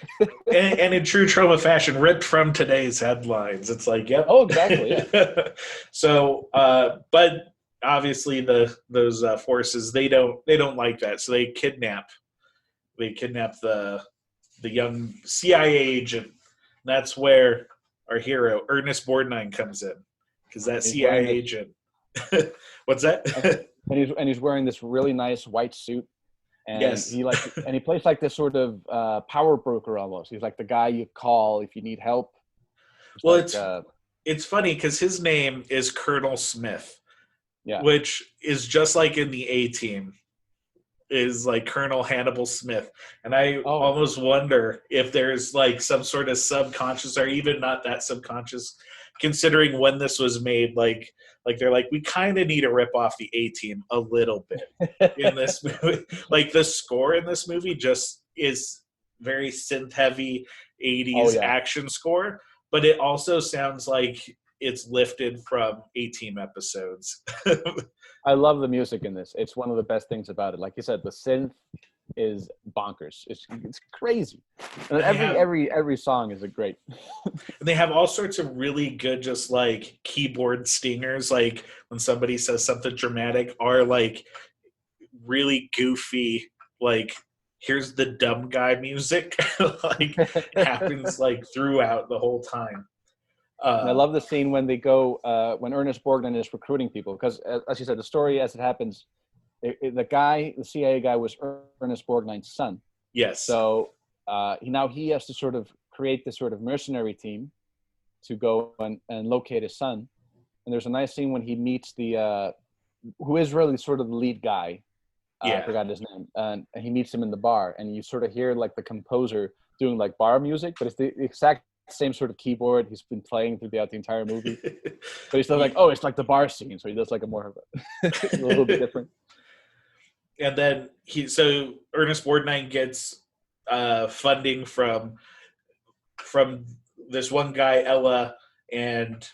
and in true Troma fashion, ripped from today's headlines. It's like, yep. Oh, exactly. Yeah. So, but obviously those forces, they don't like that. So they kidnap the young CIA agent. That's where our hero Ernest Borgnine comes in, because that CIA agent. What's that? and he's wearing this really nice white suit, and he plays like this sort of power broker almost. He's like the guy you call if you need help. It's funny because his name is Colonel Smith, which is just like in the A-Team. Is like Colonel Hannibal Smith. And I almost wonder if there's like some sort of subconscious, or even not that subconscious, considering when this was made, like they're like, we kind of need to rip off the A-Team a little bit in this movie. Like the score in this movie just is very synth heavy 80s action score, but it also sounds like it's lifted from A-Team episodes. I love the music in this. It's one of the best things about it. Like you said, the synth is bonkers. It's crazy. And every song is great. And they have all sorts of really good, just like keyboard stingers, like when somebody says something dramatic, or like really goofy, like here's the dumb guy music, like happens like throughout the whole time. And I love the scene when they go, when Ernest Borgnine is recruiting people, because as you said, the story as it happens, the CIA guy was Ernest Borgnine's son. Yes. So he has to sort of create this sort of mercenary team to go and locate his son. And there's a nice scene when he meets the who is really sort of the lead guy. Yeah. I forgot his name. And he meets him in the bar, and you sort of hear like the composer doing like bar music, but it's the exact same sort of keyboard he's been playing throughout the entire movie. But he's still like, oh, it's like the bar scene, so he does like a more of a little bit different. And then Ernest Borgnine gets funding from this one guy, Ella, and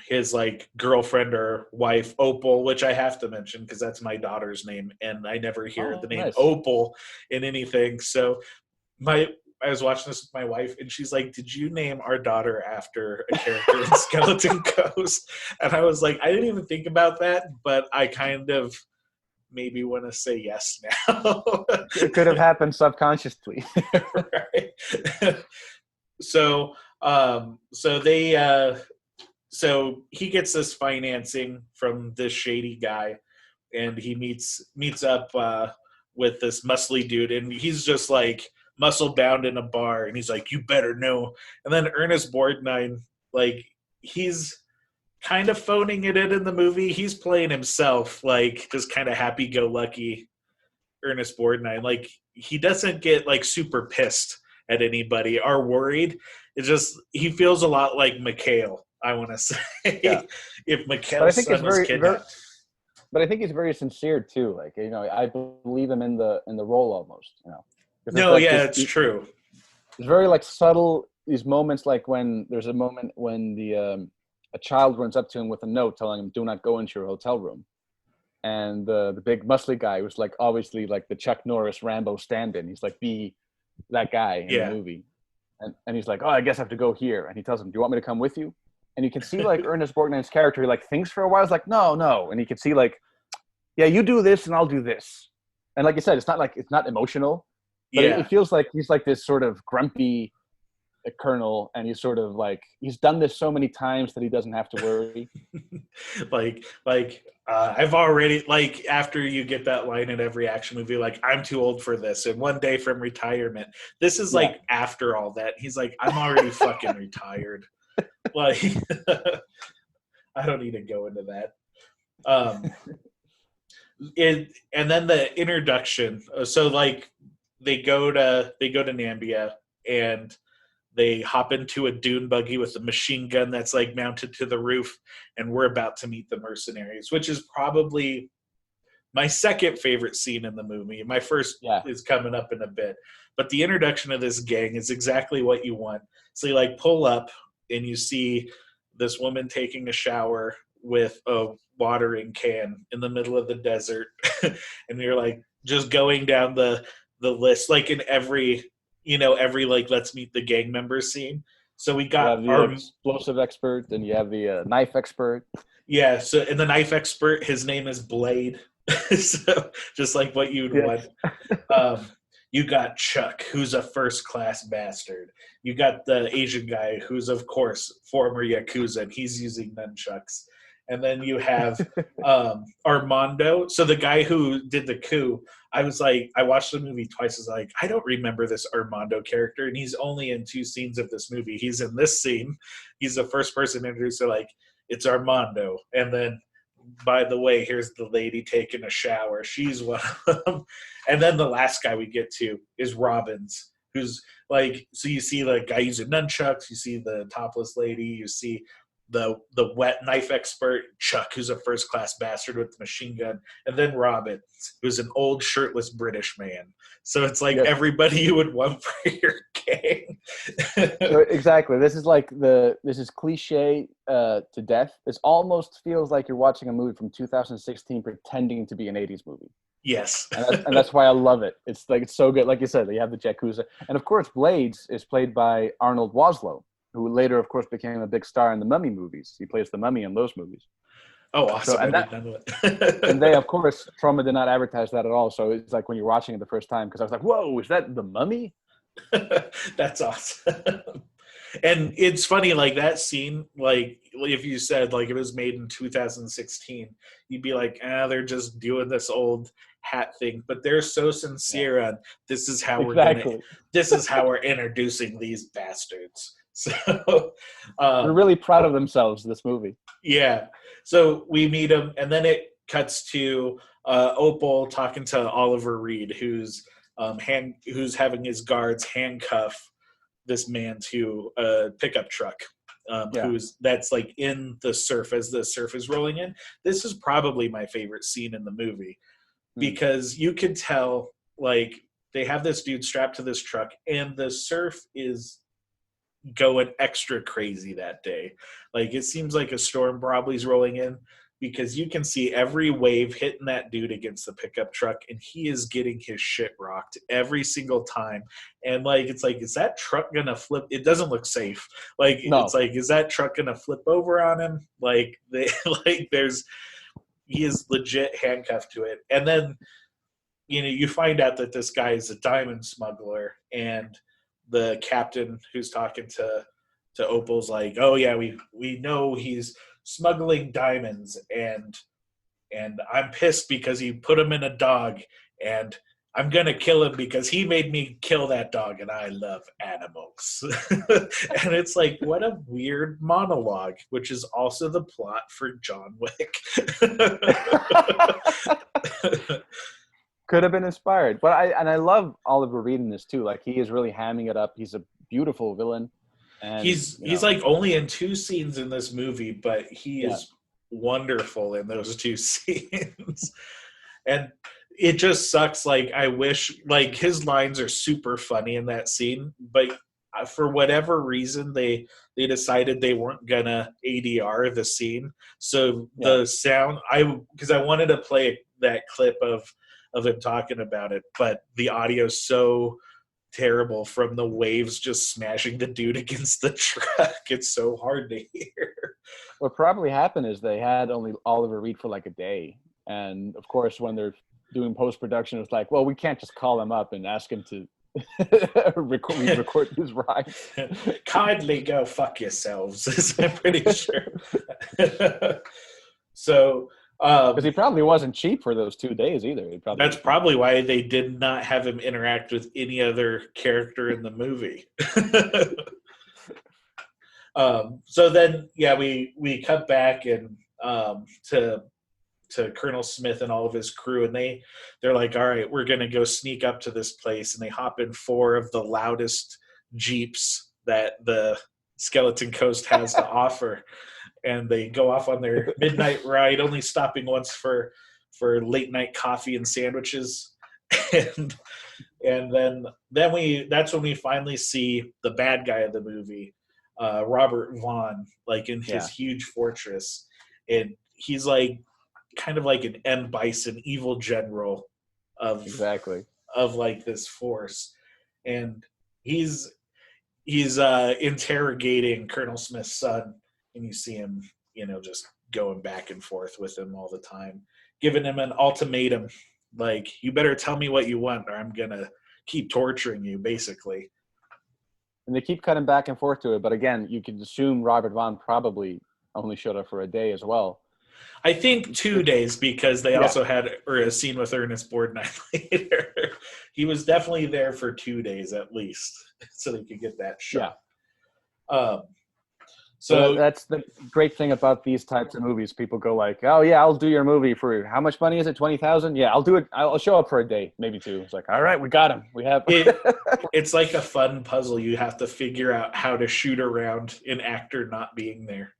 his like girlfriend or wife, Opal, which I have to mention because that's my daughter's name, and I never hear the name nice. Opal in anything. So I was watching this with my wife, and she's like, "Did you name our daughter after a character in Skeleton Ghost?" And I was like, "I didn't even think about that, but I kind of maybe want to say yes now." It could have happened subconsciously. Right. So he gets this financing from this shady guy, and he meets up with this muscly dude, and he's just like muscle bound in a bar, and he's like, "You better know." And then Ernest Borgnine, like, he's kind of phoning it in the movie. He's playing himself, like just kind of happy-go-lucky Ernest Borgnine. Like, he doesn't get like super pissed at anybody or worried. It's just he feels a lot like Mikhail, I want to say. Yeah. If Mikhail's son was kidnapped. But I think he's very sincere too. Like, you know, I believe him in the role almost. You know. No, yeah, it's true. It's very like subtle. These moments, like when there's a moment when a child runs up to him with a note telling him, "Do not go into your hotel room," and the big muscly guy was like obviously like the Chuck Norris Rambo stand-in. He's like that guy in the movie, and he's like, "Oh, I guess I have to go here," and he tells him, "Do you want me to come with you?" And you can see like Ernest Borgnine's character, he like thinks for a while. He's like, no. And you can see like, yeah, you do this and I'll do this. And like you said, it's not emotional, but it feels like he's like this sort of grumpy colonel. And he's sort of like, he's done this so many times that he doesn't have to worry. I've already, like, after you get that line in every action movie, like, I'm too old for this. And one day from retirement, this is like after all that. He's like, I'm already fucking retired. Like, I don't need to go into that. And then the introduction. So like they go to Nambia, and they hop into a dune buggy with a machine gun that's like mounted to the roof, and we're about to meet the mercenaries, which is probably my second favorite scene in the movie. My first is coming up in a bit, but the introduction of this gang is exactly what you want. So you like pull up, and you see this woman taking a shower with a watering can in the middle of the desert. And you're like just going down the list, like in every like let's meet the gang members scene. So we got our explosive expert, and you have the knife expert. Yeah. So, and the knife expert, his name is Blade. So just like what you'd want. You got Chuck, who's a first-class bastard. You got the Asian guy, who's, of course, former Yakuza, and he's using nunchucks. And then you have Armando. So the guy who did the coup, I watched the movie twice. I was like, I don't remember this Armando character, and he's only in 2 scenes of this movie. He's in this scene. He's the first person introduced. So like, it's Armando. And then, by the way, here's the lady taking a shower. She's one of them. And then the last guy we get to is Robbins, who's like, so you see the guy using nunchucks, you see the topless lady, you see the wet knife expert, Chuck, who's a first-class bastard with the machine gun, and then Robbins, who's an old shirtless British man. So it's like everybody you would want for your gang. So exactly. This is cliche to death. This almost feels like you're watching a movie from 2016 pretending to be an 80s movie. Yes. and that's why I love it. It's so good. Like you said, you have the Yakuza. And of course, Blades is played by Arnold Vosloo, who later, of course, became a big star in the Mummy movies. He plays the Mummy in those movies. Oh, awesome. So, and they, of course, Troma did not advertise that at all. So it's like when you're watching it the first time, because I was like, whoa, is that the Mummy? That's awesome. And it's funny, like that scene, like if you said like it was made in 2016, you'd be like, they're just doing this old hat thing. But they're so sincere on this is how this is how we're introducing these bastards. So they're really proud of themselves, this movie. Yeah. So we meet him, and then cuts to Opal talking to Oliver Reed, who's having his guards handcuff this man to a pickup truck. That's like in the surf as the surf is rolling in. This is probably my favorite scene in the movie because you could tell like they have this dude strapped to this truck and the surf is going extra crazy that day. Like it seems like a storm probably's rolling in because you can see every wave hitting that dude against the pickup truck and he is getting his shit rocked every single time. And like, it's like, is that truck gonna flip? It doesn't look safe. Like, no. It's like, is that truck gonna flip over on him? Like he is legit handcuffed to it. And then, you find out that this guy is a diamond smuggler and the captain who's talking to Opal's like, oh yeah, we know he's smuggling diamonds and I'm pissed because he put him in a dog and I'm gonna kill him because he made me kill that dog and I love animals. And it's like, what a weird monologue, which is also the plot for John Wick. Could have been inspired. But I love Oliver Reed in this too. Like he is really hamming it up. He's a beautiful villain. And, he's like only in 2 scenes in this movie, but he is wonderful in those 2 scenes. And it just sucks. Like I wish, like his lines are super funny in that scene, but for whatever reason they decided they weren't gonna ADR the scene. So the sound, because I wanted to play that clip of him talking about it, but the audio's so terrible from the waves just smashing the dude against the truck. It's so hard to hear. What probably happened is they had only Oliver Reed for like a day. And of course, when they're doing post-production, it's like, well, we can't just call him up and ask him to record his ride. Kindly go fuck yourselves, I'm pretty sure. So, because he probably wasn't cheap for those 2 days either. That's probably why they did not have him interact with any other character in the movie. So then, we cut back and to Colonel Smith and all of his crew, and they're like, all right, we're gonna go sneak up to this place, and they hop in 4 of the loudest Jeeps that the Skeleton Coast has to offer. And they go off on their midnight ride, only stopping once for late night coffee and sandwiches. And then that's when we finally see the bad guy of the movie, Robert Vaughn, like in his huge fortress. And he's like kind of like an M. Bison, evil general of like this force. And he's interrogating Colonel Smith's son. And you see him, just going back and forth with him all the time, giving him an ultimatum, like, you better tell me what you want or I'm going to keep torturing you, basically. And they keep cutting back and forth to it. But again, you can assume Robert Vaughn probably only showed up for a day as well. I think 2 days because they also had a scene with Ernest Borgnine later. He was definitely there for 2 days at least so they could get that shot. Yeah. So that's the great thing about these types of movies. People go like, oh yeah, I'll do your movie for how much money is it? 20,000? Yeah, I'll do it. I'll show up for a day, maybe 2. It's like, all right, we got him. We have it's like a fun puzzle. You have to figure out how to shoot around an actor not being there.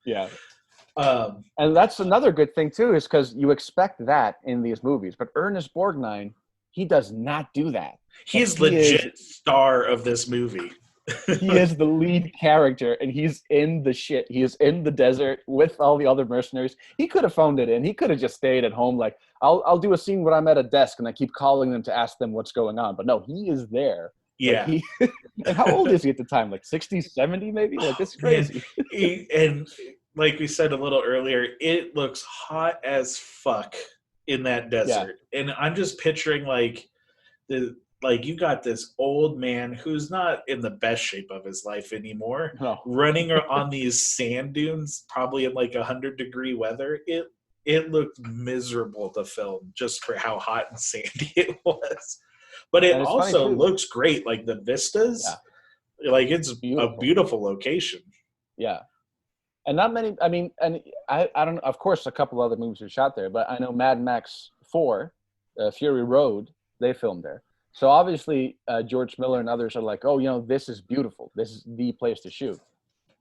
Yeah. And that's another good thing too, is because you expect that in these movies. But Ernest Borgnine, he does not do that. He's legit star of this movie. He is the lead character, and he's in the shit. He is in the desert with all the other mercenaries. He could have phoned it in. He could have just stayed at home like, I'll do a scene where I'm at a desk and I keep calling them to ask them what's going on. But no, he is there. Yeah. Like and how old is he at the time? Like 60, 70 maybe? Like, it's crazy. And like we said a little earlier, it looks hot as fuck in that desert. Yeah. And I'm just picturing you got this old man who's not in the best shape of his life anymore, running on these sand dunes, probably in like 100-degree weather. It looked miserable to film just for how hot and sandy it was. But it also looks great. Like the vistas, like it's a beautiful location. Yeah. And not many. I mean, and I don't. Of course, a couple other movies are shot there, but I know Mad Max 4, Fury Road, they filmed there. So obviously, George Miller and others are like, oh, this is beautiful. This is the place to shoot.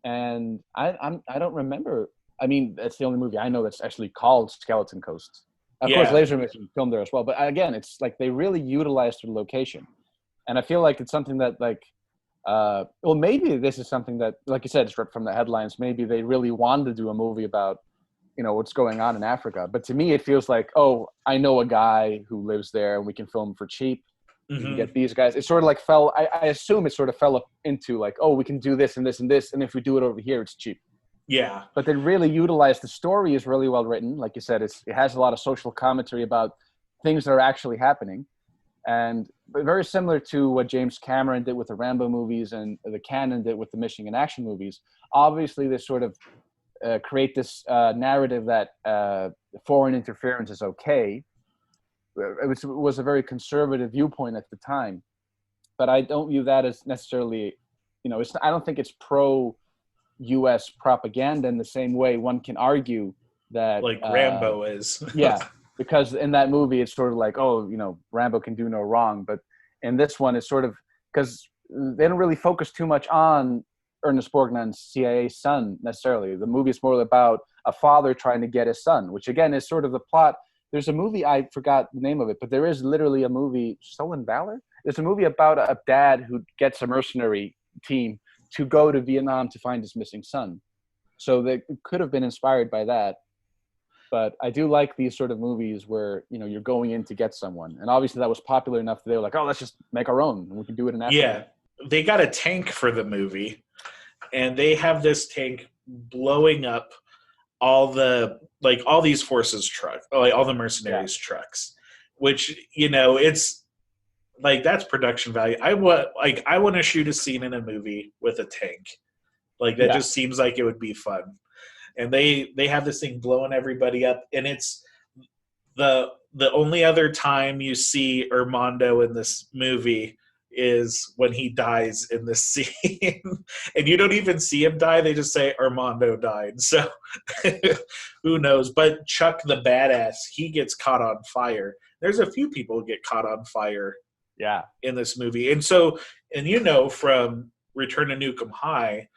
And I don't remember. I mean, that's the only movie I know that's actually called Skeleton Coast. Of course, Laser Mission filmed there as well. But again, it's like they really utilized the location, and I feel like it's something that like. Well, maybe this is something that, like you said, it's ripped from the headlines. Maybe they really wanted to do a movie about, what's going on in Africa. But to me, it feels like, oh, I know a guy who lives there, and we can film for cheap. We can get these guys. It sort of like fell. I assume it sort of fell up into like, oh, we can do this and this and this, and if we do it over here, it's cheap. Yeah. But they really utilized the story is really well written. Like you said, it has a lot of social commentary about things that are actually happening. And very similar to what James Cameron did with the Rambo movies and the Cannon did with the Mission in Action movies. Obviously, they sort of create this narrative that foreign interference is okay. It was a very conservative viewpoint at the time. But I don't view that as necessarily, I don't think it's pro-U.S. propaganda in the same way one can argue that. Like Rambo is. Yeah. Because in that movie, it's sort of like, oh, Rambo can do no wrong. But in this one, it's sort of because they don't really focus too much on Ernest Borgnine's CIA son necessarily. The movie is more about a father trying to get his son, which again is sort of the plot. There's a movie, I forgot the name of it, but there is literally a movie, Stolen Valor? There's a movie about a dad who gets a mercenary team to go to Vietnam to find his missing son. So they could have been inspired by that. But I do like these sort of movies where, you're going in to get someone. And obviously that was popular enough that they were like, oh, let's just make our own. And we can do it in Africa. Yeah. They got a tank for the movie. And they have this tank blowing up all these forces trucks, like all the mercenaries trucks, which, it's like, that's production value. I want to shoot a scene in a movie with a tank. Like that just seems like it would be fun. And they have this thing blowing everybody up, and it's the only other time you see Armando in this movie is when he dies in this scene. And you don't even see him die, they just say Armando died. So who knows? But Chuck the badass, he gets caught on fire. There's a few people who get caught on fire in this movie. And so, and from Return to Nuke Em High,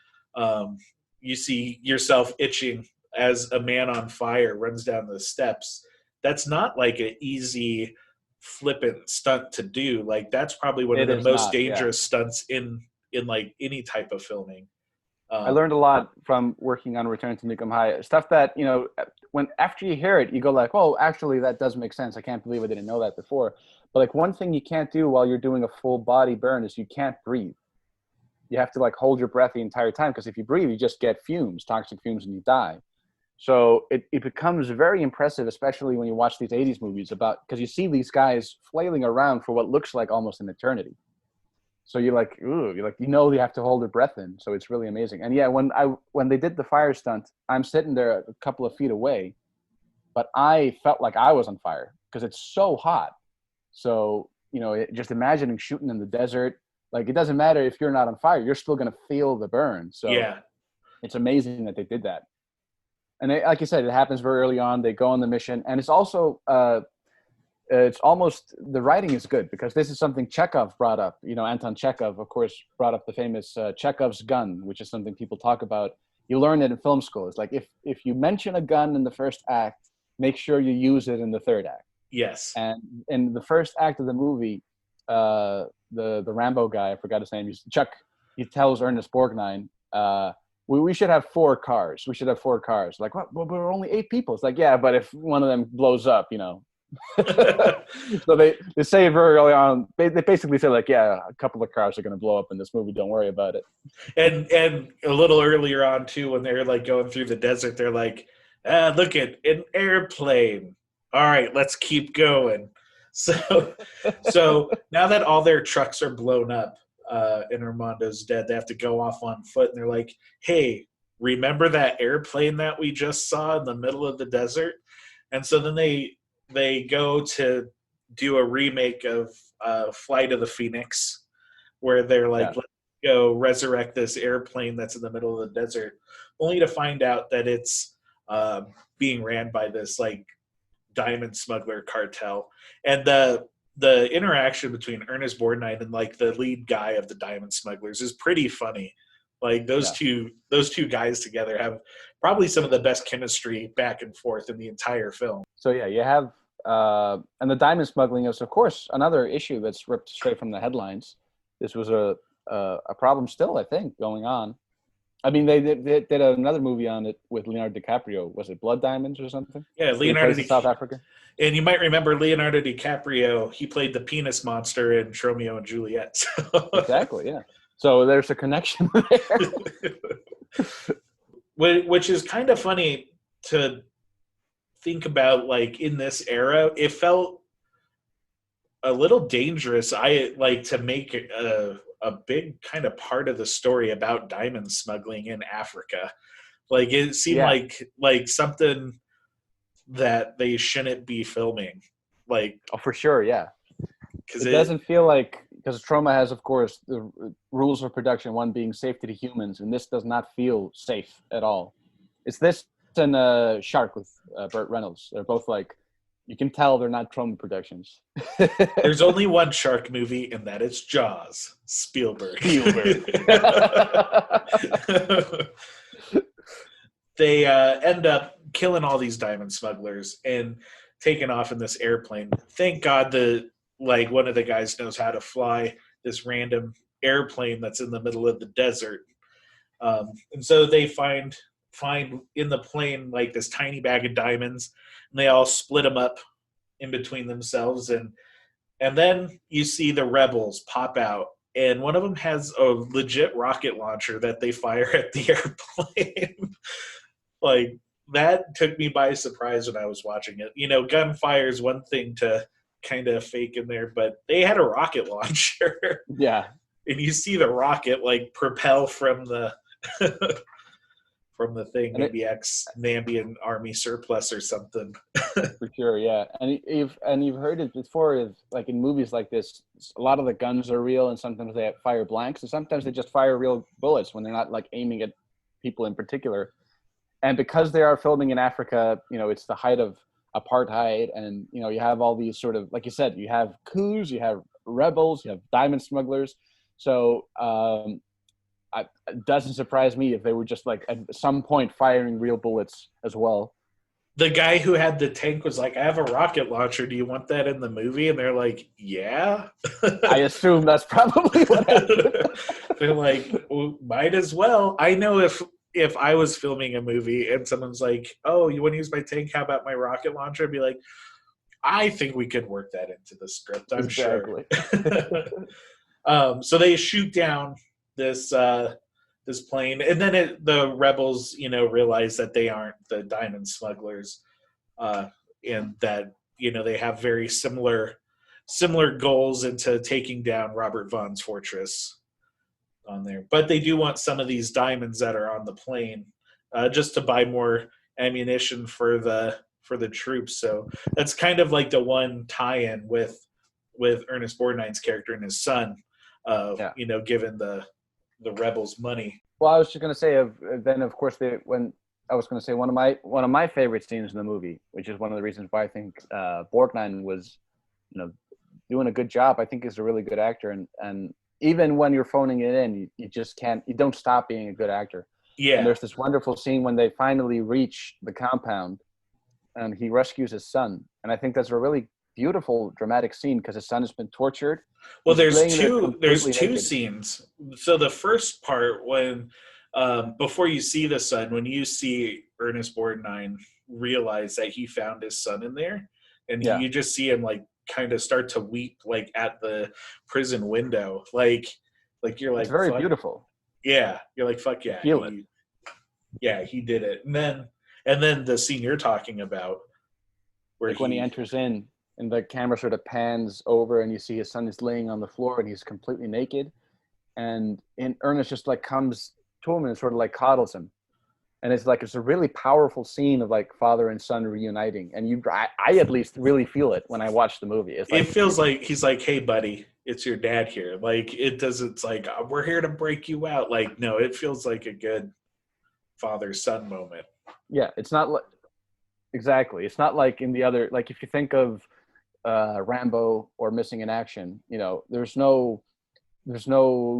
you see yourself itching as a man on fire runs down the steps. That's not like an easy, flippant stunt to do. Like that's probably one of the most dangerous stunts in like any type of filming. I learned a lot from working on Return to Nuke Em High. Stuff that, when after you hear it, you go like, oh, actually that does make sense. I can't believe I didn't know that before. But like one thing you can't do while you're doing a full body burn is you can't breathe. You have to like hold your breath the entire time, because if you breathe, you just get fumes, toxic fumes, and you die. So it becomes very impressive, especially when you watch these 80s movies because you see these guys flailing around for what looks like almost an eternity. So you're like, ooh, you have to hold your breath in. So it's really amazing. And yeah, when they did the fire stunt, I'm sitting there a couple of feet away, but I felt like I was on fire because it's so hot. So, just imagining shooting in the desert. Like, it doesn't matter if you're not on fire, you're still going to feel the burn. So it's amazing that they did that. And like you said, it happens very early on. They go on the mission. And it's also, it's almost, the writing is good because this is something Chekhov brought up. Anton Chekhov, of course, brought up the famous Chekhov's gun, which is something people talk about. You learn it in film school. It's like, if you mention a gun in the first act, make sure you use it in the third act. Yes. And in the first act of the movie, the Rambo guy, I forgot his name, Chuck, he tells Ernest Borgnine, we should have 4 cars. We should have 4 cars. Like, what? Well, we're only 8 people. It's like, yeah, but if one of them blows up, So they say very early on, they basically say like, yeah, a couple of cars are going to blow up in this movie. Don't worry about it. And a little earlier on too, when they're like going through the desert, they're like, look at an airplane. All right, let's keep going. So now that all their trucks are blown up and Armando's dead, they have to go off on foot. And they're like, hey, remember that airplane that we just saw in the middle of the desert? And so then they go to do a remake of Flight of the Phoenix, where they're like, go resurrect this airplane that's in the middle of the desert, only to find out that it's being ran by this like diamond smuggler cartel. And the interaction between Ernest Borgnine and like the lead guy of the diamond smugglers is pretty funny. Like those two guys together have probably some of the best chemistry back and forth in the entire film. So yeah, you have and the diamond smuggling is of course another issue that's ripped straight from the headlines. This was a problem still, I think, going on. I mean, they did another movie on it with Leonardo DiCaprio. Was it Blood Diamonds or something? Yeah, Leonardo DiCaprio, South Africa. And you might remember Leonardo DiCaprio. He played the penis monster in Romeo and Juliet. So. Exactly. Yeah. So there's a connection there. Which is kind of funny to think about. Like in this era, it felt a little dangerous. I like to make a big kind of part of the story about diamond smuggling in Africa. Like it seemed like something that they shouldn't be filming. Like, oh, for sure. Yeah. Cause it doesn't feel like, because Troma has, of course, the rules of production, one being safety to humans. And this does not feel safe at all. It's this and Shark with Burt Reynolds. They're both like, you can tell they're not Troma productions. There's only one shark movie, and that is Jaws. Spielberg. They end up killing all these diamond smugglers and taking off in this airplane. Thank God one of the guys knows how to fly this random airplane that's in the middle of the desert. And so they find in the plane like this tiny bag of diamonds, and they all split them up in between themselves, and then you see the rebels pop out, and one of them has a legit rocket launcher that they fire at the airplane. Like that took me by surprise when I was watching it. You know, gunfire is one thing to kind of fake in there, but they had a rocket launcher. Yeah, and you see the rocket like propel from the from the thing, maybe ex-Nambian army surplus or something. For sure, yeah. And you've heard it before, like in movies like this, a lot of the guns are real, and sometimes they fire blanks, and sometimes they just fire real bullets when they're not like aiming at people in particular. And because they are filming in Africa, you know, it's the height of apartheid, and you know, you have all these sort of, like you said, you have coups, you have rebels, you have diamond smugglers. So it doesn't surprise me if they were just like at some point firing real bullets as well. The guy who had the tank was like, I have a rocket launcher. Do you want that in the movie? And they're like, yeah. I assume that's probably what happened. They're like, well, might as well. I know if I was filming a movie and someone's like, oh, you want to use my tank? How about my rocket launcher? I'd be like, I think we could work that into the script. I'm sure. So they shoot down this plane, and then the rebels, you know, realize that they aren't the diamond smugglers, and that, you know, they have very similar goals into taking down Robert Vaughn's fortress on there. But they do want some of these diamonds that are on the plane, just to buy more ammunition for the troops. So that's kind of like the one tie-in with Ernest Borgnine's character and his son, you know, given the rebels money. Well, I was just going to say, of course, one of my favorite scenes in the movie, which is one of the reasons why I think Borgnine was, you know, doing a good job. I think he's a really good actor, and even when you're phoning it in, you don't stop being a good actor. Yeah. And there's this wonderful scene when they finally reach the compound, and he rescues his son, and I think that's a really beautiful dramatic scene because his son has been tortured. Well, there's two scenes. So the first part, when before you see the son, when you see Ernest Borgnine realize that he found his son in there, and you just see him like kind of start to weep like at the prison window, like you're like, it's very beautiful. Yeah, you're like, fuck yeah, he did it. And then the scene you're talking about, where like when he enters in, and the camera sort of pans over, and you see his son is laying on the floor, and he's completely naked, and Ernest just like comes to him and sort of like coddles him, and it's a really powerful scene of like father and son reuniting, and I at least really feel it when I watch the movie. It's like, it feels like he's like, hey buddy, it's your dad here. Like, it doesn't, it's like, we're here to break you out. Like, no, it feels like a good father-son moment. Yeah, it's not like, exactly. It's not like in the other, like if you think of Rambo or Missing in Action, you know, there's no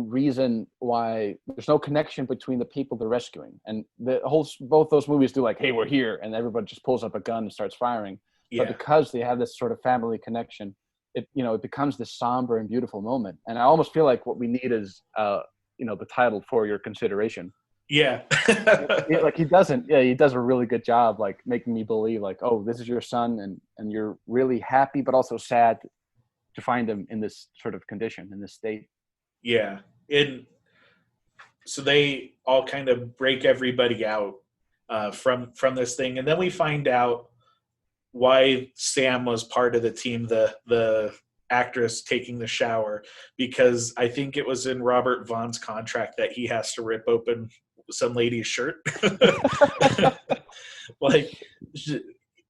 reason why, there's no connection between the people they're rescuing. And both those movies do like, hey, we're here, and everybody just pulls up a gun and starts firing. Yeah. But because they have this sort of family connection, it becomes this somber and beautiful moment. And I almost feel like what we need is the title For Your Consideration. Yeah. Like he does a really good job, like making me believe like, oh, this is your son, and you're really happy but also sad to find him in this sort of condition, in this state. Yeah. So they all kind of break everybody out from this thing, and then we find out why Sam was part of the team, the actress taking the shower, because I think it was in Robert Vaughn's contract that he has to rip open some lady's shirt. Like,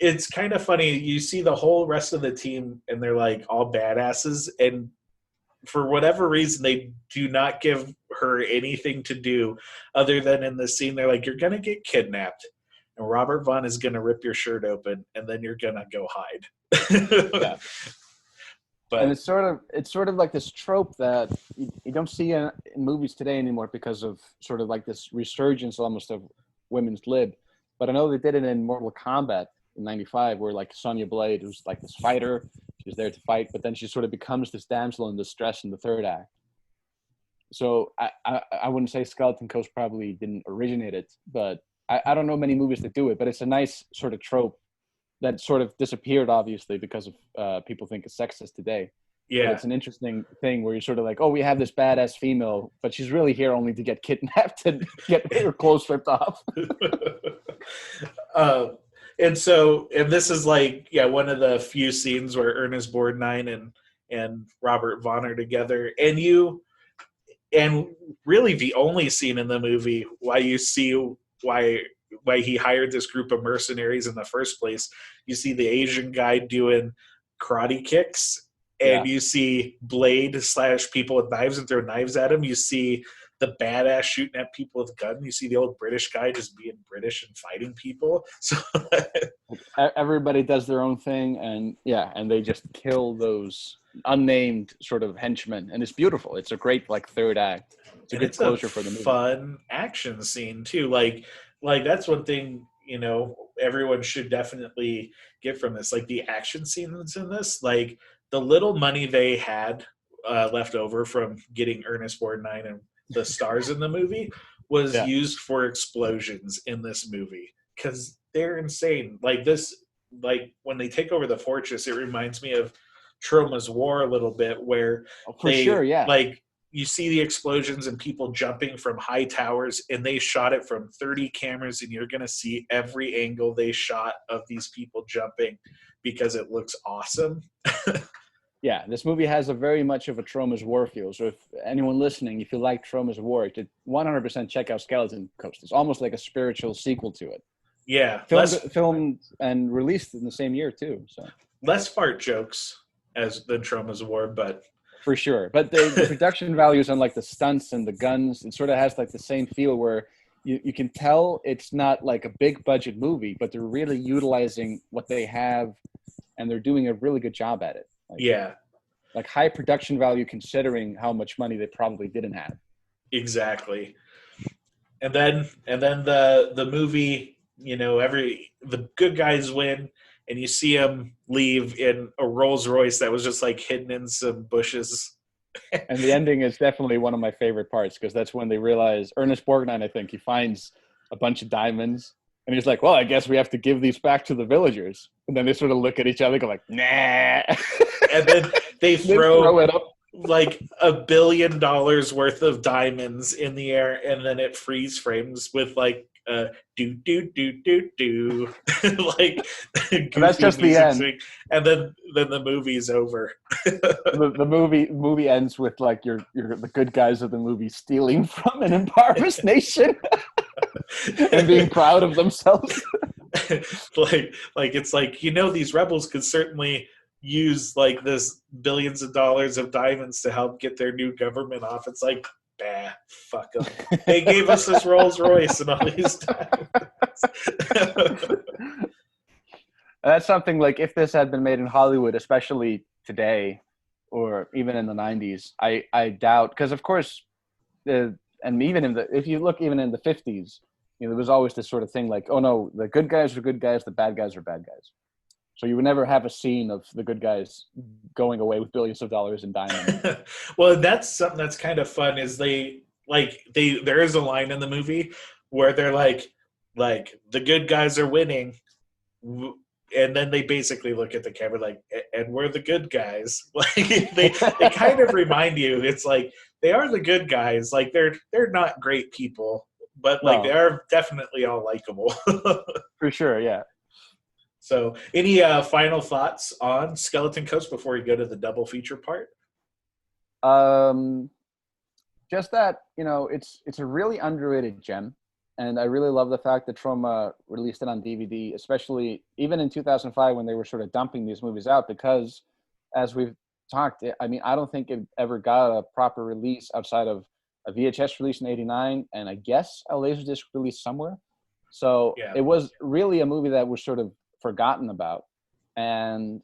it's kind of funny. You see the whole rest of the team and they're like all badasses, and for whatever reason they do not give her anything to do other than in the scene they're like, you're gonna get kidnapped and Robert Vaughn is gonna rip your shirt open and then you're gonna go hide. Yeah. But and it's sort of like this trope that you don't see in movies today anymore because of sort of like this resurgence almost of women's lib. But I know they did it in Mortal Kombat in '95, where like Sonya Blade, who's like this fighter, she's there to fight, but then she sort of becomes this damsel in distress in the third act. So I wouldn't say Skeleton Coast probably didn't originate it, but I don't know many movies that do it. But it's a nice sort of trope that sort of disappeared, obviously, because of people think it's sexist today. yeah, But it's an interesting thing where you're sort of like, oh, we have this badass female, but she's really here only to get kidnapped and get her clothes ripped off. And this is like, one of the few scenes where Ernest Borgnine and Robert Vaughn are together, and really the only scene in the movie why you see why he hired this group of mercenaries in the first place. You see the Asian guy doing karate kicks, and you see Blade slash people with knives and throw knives at him. You see the badass shooting at people with a gun. You see the old British guy just being British and fighting people. So everybody does their own thing, and they just kill those unnamed sort of henchmen, and it's beautiful. It's a great like third act. It's a good closure for the movie. Fun action scene too. Like that's one thing, everyone should definitely get from this. Like the action scenes in this, like the little money they had left over from getting Ernest Borgnine and the stars in the movie was used for explosions in this movie, because they're insane. Like this, like when they take over the fortress, it reminds me of Troma's War a little bit, where like you see the explosions and people jumping from high towers, and they shot it from 30 cameras, and you're going to see every angle they shot of these people jumping because it looks awesome. Yeah, this movie has a very much of a Troma's War feel. So if anyone listening, if you like Troma's War, you 100% check out Skeleton Coast. It's almost like a spiritual sequel to it. Yeah. Filmed and released in the same year too. So less fart jokes than Troma's War, but for sure. But the production values on like the stunts and the guns, it sort of has like the same feel where you can tell it's not like a big budget movie, but they're really utilizing what they have, and they're doing a really good job at it. Like high production value considering how much money they probably didn't have. Exactly. And then the movie, the good guys win, and you see them leave in a Rolls Royce that was just like hidden in some bushes. And the ending is definitely one of my favorite parts, because that's when they realize, Ernest Borgnine, I think, he finds a bunch of diamonds, and he's like, well, I guess we have to give these back to the villagers. And then they sort of look at each other and go like, nah. And then they throw it up like $1 billion worth of diamonds in the air, and then it freeze frames with like do do do do do like that's just the end swing. And then the movie's over. the movie ends with like you're the good guys of the movie stealing from an impoverished nation and being proud of themselves. like it's like, these rebels could certainly use like this billions of dollars of diamonds to help get their new government off. It's like, bah, fuck them. They gave us this Rolls Royce and all these diamonds. That's something like if this had been made in Hollywood, especially today or even in the 90s, I doubt, because of course, and even if you look even in the 50s, there was always this sort of thing like, oh no, the good guys are good guys, the bad guys are bad guys. So you would never have a scene of the good guys going away with billions of dollars in diamonds. Well, that's something that's kind of fun is there is a line in the movie where they're like the good guys are winning. And then they basically look at the camera like, and we're the good guys. Like they kind of remind you, it's like they are the good guys. Like they're not great people, but like they are definitely all likable. For sure, yeah. So, any final thoughts on Skeleton Coast before we go to the double feature part? Just that it's a really underrated gem. And I really love the fact that Troma released it on DVD, especially even in 2005 when they were sort of dumping these movies out, because as we've talked, I mean, I don't think it ever got a proper release outside of a VHS release in '89 and I guess a Laserdisc release somewhere. So It was really a movie that was sort of forgotten about. And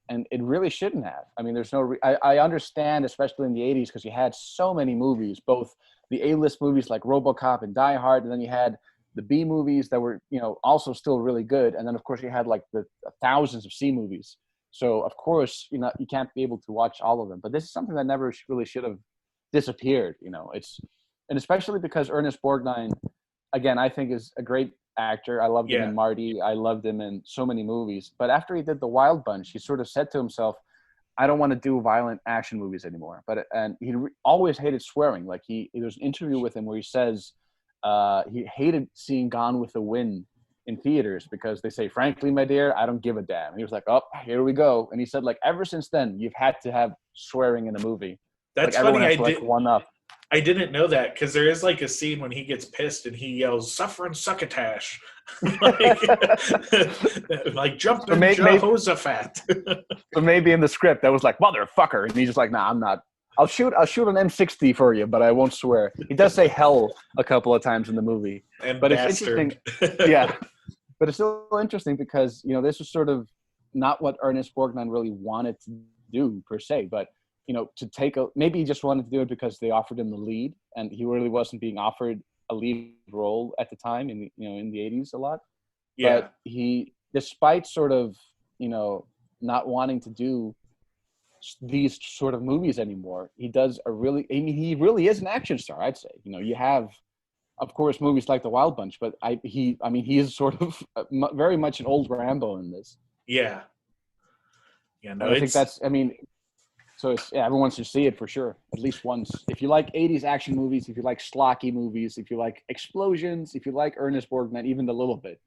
it really shouldn't have. I mean, there's no, I understand, especially in the 80s, because you had so many movies, both the A-list movies like RoboCop and Die Hard, and then you had the B movies that were, also still really good. And then of course you had like the thousands of C movies. So of course, you can't be able to watch all of them, but this is something that never really should have disappeared. And especially because Ernest Borgnine, again, I think is a great actor. I loved him in Marty. I loved him in so many movies. But after he did The Wild Bunch, he sort of said to himself, I don't want to do violent action movies anymore. And he always hated swearing. Like there's an interview with him where he says he hated seeing Gone with the Wind in theaters because they say, frankly, my dear, I don't give a damn. And he was like, oh, here we go. And he said, like, ever since then, you've had to have swearing in a movie. That's funny. I didn't know that because there is like a scene when he gets pissed and he yells "Suffering Succotash," like jumping Jehoshaphat. So maybe in the script that was like motherfucker, and he's just like, nah, I'm not. I'll shoot an M60 for you, but I won't swear. He does say hell a couple of times in the movie, but bastard. It's interesting. Yeah, but it's still interesting because this was sort of not what Ernest Borgnine really wanted to do per se, but. Maybe he just wanted to do it because they offered him the lead, and he really wasn't being offered a lead role at the time in the 80s a lot. Yeah. But he, despite sort of, not wanting to do these sort of movies anymore, he he really is an action star, I'd say. You have, of course, movies like The Wild Bunch, but he is sort of very much an old Rambo in this. Yeah. Yeah, no, I think that's, so everyone should see it for sure, at least once. If you like 80s action movies, if you like schlocky movies, if you like explosions, if you like Ernest Borgnine, even a little bit,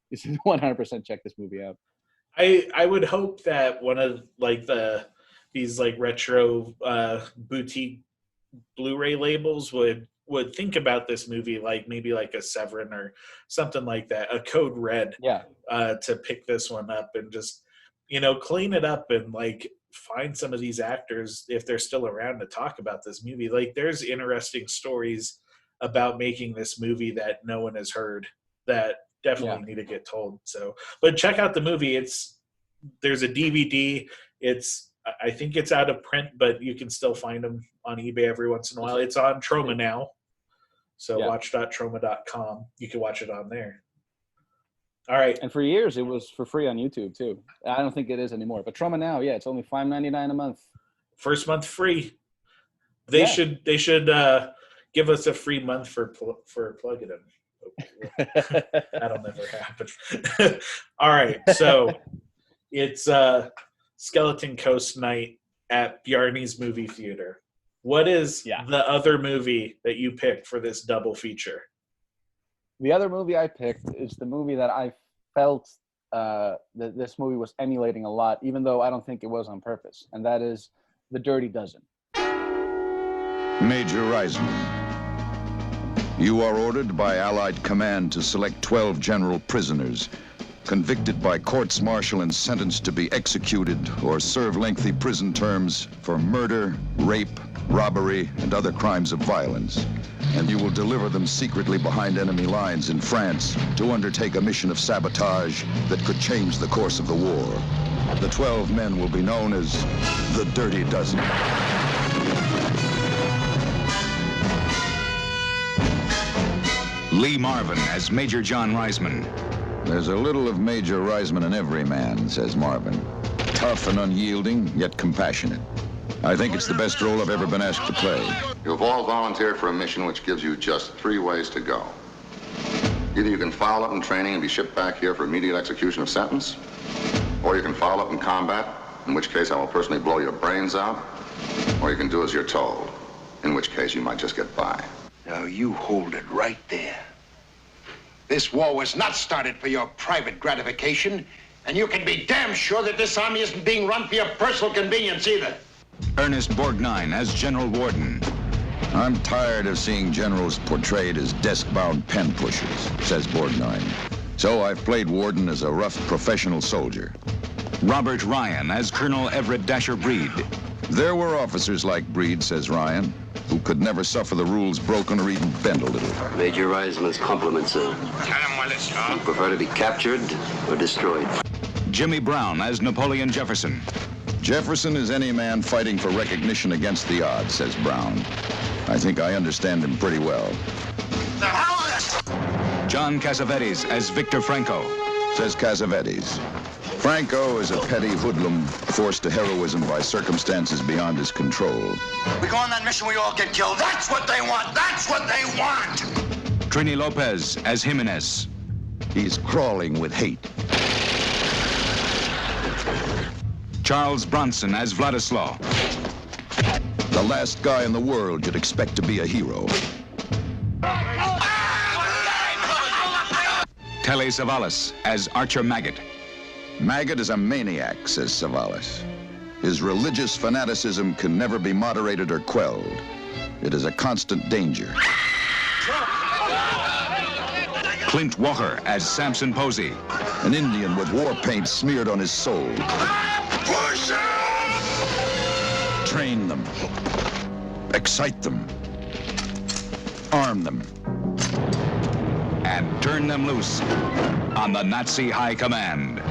you should 100% check this movie out. I would hope that one of like these like retro boutique Blu-ray labels would think about this movie like maybe like a Severin or something like that, a Code Red, to pick this one up and just clean it up and like find some of these actors if they're still around to talk about this movie. Like there's interesting stories about making this movie that no one has heard that definitely need to get told. So, but check out the movie. There's a DVD. I think it's out of print, but you can still find them on eBay every once in a while. It's on Troma now. So watch.troma.com. You can watch it on there. All right. And for years, it was for free on YouTube, too. I don't think it is anymore. But Troma now, it's only $5.99 a month. First month free. They should give us a free month for plugging in. That'll never happen. All right. So it's Skeleton Coast night at Bjarni's movie theater. What is the other movie that you picked for this double feature? The other movie I picked is the movie that I felt that this movie was emulating a lot, even though I don't think it was on purpose, and that is The Dirty Dozen. Major Reisman, you are ordered by Allied command to select 12 general prisoners convicted by courts-martial and sentenced to be executed or serve lengthy prison terms for murder, rape, robbery, and other crimes of violence. And you will deliver them secretly behind enemy lines in France to undertake a mission of sabotage that could change the course of the war. The 12 men will be known as the Dirty Dozen. Lee Marvin as Major John Reisman. There's a little of Major Reisman in every man, says Marvin. Tough and unyielding, yet compassionate. I think it's the best role I've ever been asked to play. You've all volunteered for a mission which gives you just 3 ways to go. Either you can foul up in training and be shipped back here for immediate execution of sentence, or you can foul up in combat, in which case I will personally blow your brains out, or you can do as you're told, in which case you might just get by. Now you hold it right there. This war was not started for your private gratification, and you can be damn sure that this army isn't being run for your personal convenience either. Ernest Borgnine as General Warden. I'm tired of seeing generals portrayed as desk-bound pen pushers, says Borgnine. So I've played Warden as a rough professional soldier. Robert Ryan as Colonel Everett Dasher Breed. There were officers like Breed, says Ryan, who could never suffer the rules broken or even bend a little. Major Reisman's compliments, sir. Tell him while it's You prefer to be captured or destroyed? Jimmy Brown as Napoleon Jefferson. Jefferson is any man fighting for recognition against the odds, says Brown. I think I understand him pretty well. The hell is this? John Cassavetes as Victor Franco. Says Cassavetes. Franco is a petty hoodlum forced to heroism by circumstances beyond his control. We go on that mission, we all get killed. That's what they want. That's what they want. Trini Lopez as Jimenez. He's crawling with hate. Charles Bronson as Vladislaw. The last guy in the world you'd expect to be a hero. Telly Savalas as Archer Maggot. Maggot is a maniac, says Savalas. His religious fanaticism can never be moderated or quelled. It is a constant danger. Clint Walker as Samson Posey. An Indian with war paint smeared on his soul. Train them. Excite them. Arm them. And turn them loose on the Nazi High Command.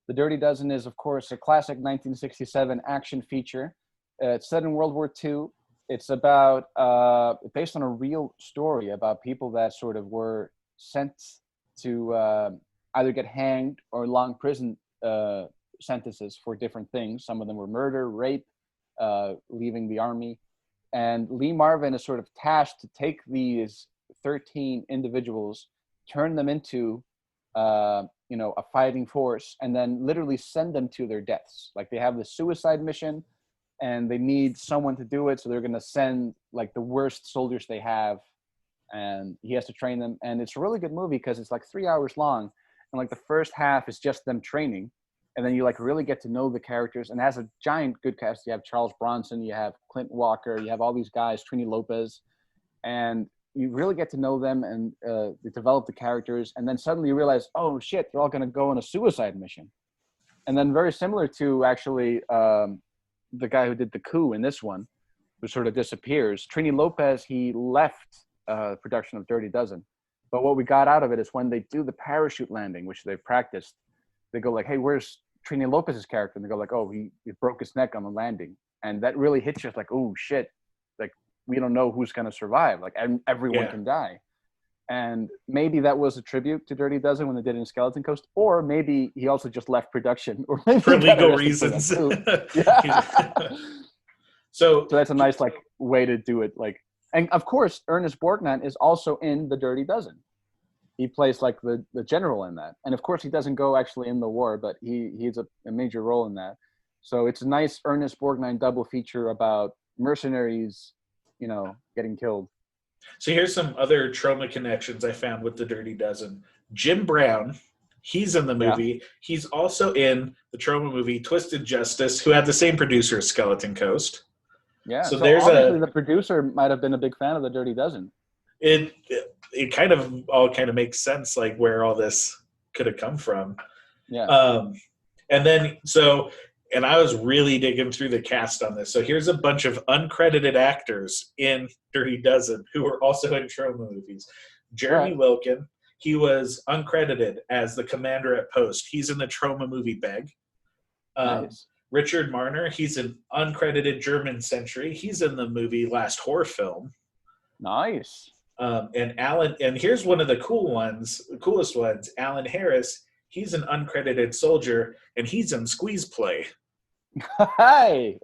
The Dirty Dozen is, of course, a classic 1967 action feature. It's set in World War II. It's about, based on a real story about people that sort of were sent to either get hanged or long prison sentences for different things. Some of them were murder, rape, leaving the army. And Lee Marvin is sort of tasked to take these 13 individuals, turn them into a fighting force, and then literally send them to their deaths. Like, they have the suicide mission and they need someone to do it. So they're going to send like the worst soldiers they have, and he has to train them. And it's a really good movie because it's like 3 hours long. And like the first half is just them training. And then you like really get to know the characters, and it has a giant good cast. You have Charles Bronson, you have Clint Walker, you have all these guys, Trini Lopez, and you really get to know them, and they develop the characters, and then suddenly you realize, oh shit, they're all going to go on a suicide mission. And then very similar to actually the guy who did the coup in this one, who sort of disappears, Trini Lopez, he left production of Dirty Dozen. But what we got out of it is when they do the parachute landing, which they've practiced, they go like, hey, where's Trini Lopez's character? And they go like, oh, he broke his neck on the landing. And that really hits you like, oh shit, like, we don't know who's going to survive. Like, everyone can die. And maybe that was a tribute to Dirty Dozen when they did it in Skeleton Coast, or maybe he also just left production, or maybe for legal reasons. So that's a nice like way to do it. Like, and of course, Ernest Borgnine is also in the Dirty Dozen. he plays like the general in that. And of course, he doesn't go actually in the war, but he's a major role in that. So it's a nice Ernest Borgnine double feature about mercenaries, getting killed. So here's some other Troma connections I found with the Dirty Dozen. Jim Brown, he's in the movie. Yeah. He's also in the Troma movie Twisted Justice, who had the same producer as Skeleton Coast. Yeah, so there's obviously the producer might have been a big fan of the Dirty Dozen. It kind of all makes sense, like where all this could have come from. Yeah. And I was really digging through the cast on this. So here's a bunch of uncredited actors in Dirty Dozen who were also in Troma movies. Jeremy Wilkin, he was uncredited as the commander at Post. He's in the Troma movie Beg. Nice. Richard Marner, he's an uncredited German sentry. He's in the movie Last Horror Film. Nice. And Alan, and here's one of the coolest ones, Alan Harris. He's an uncredited soldier, and he's in Squeeze Play. Hi.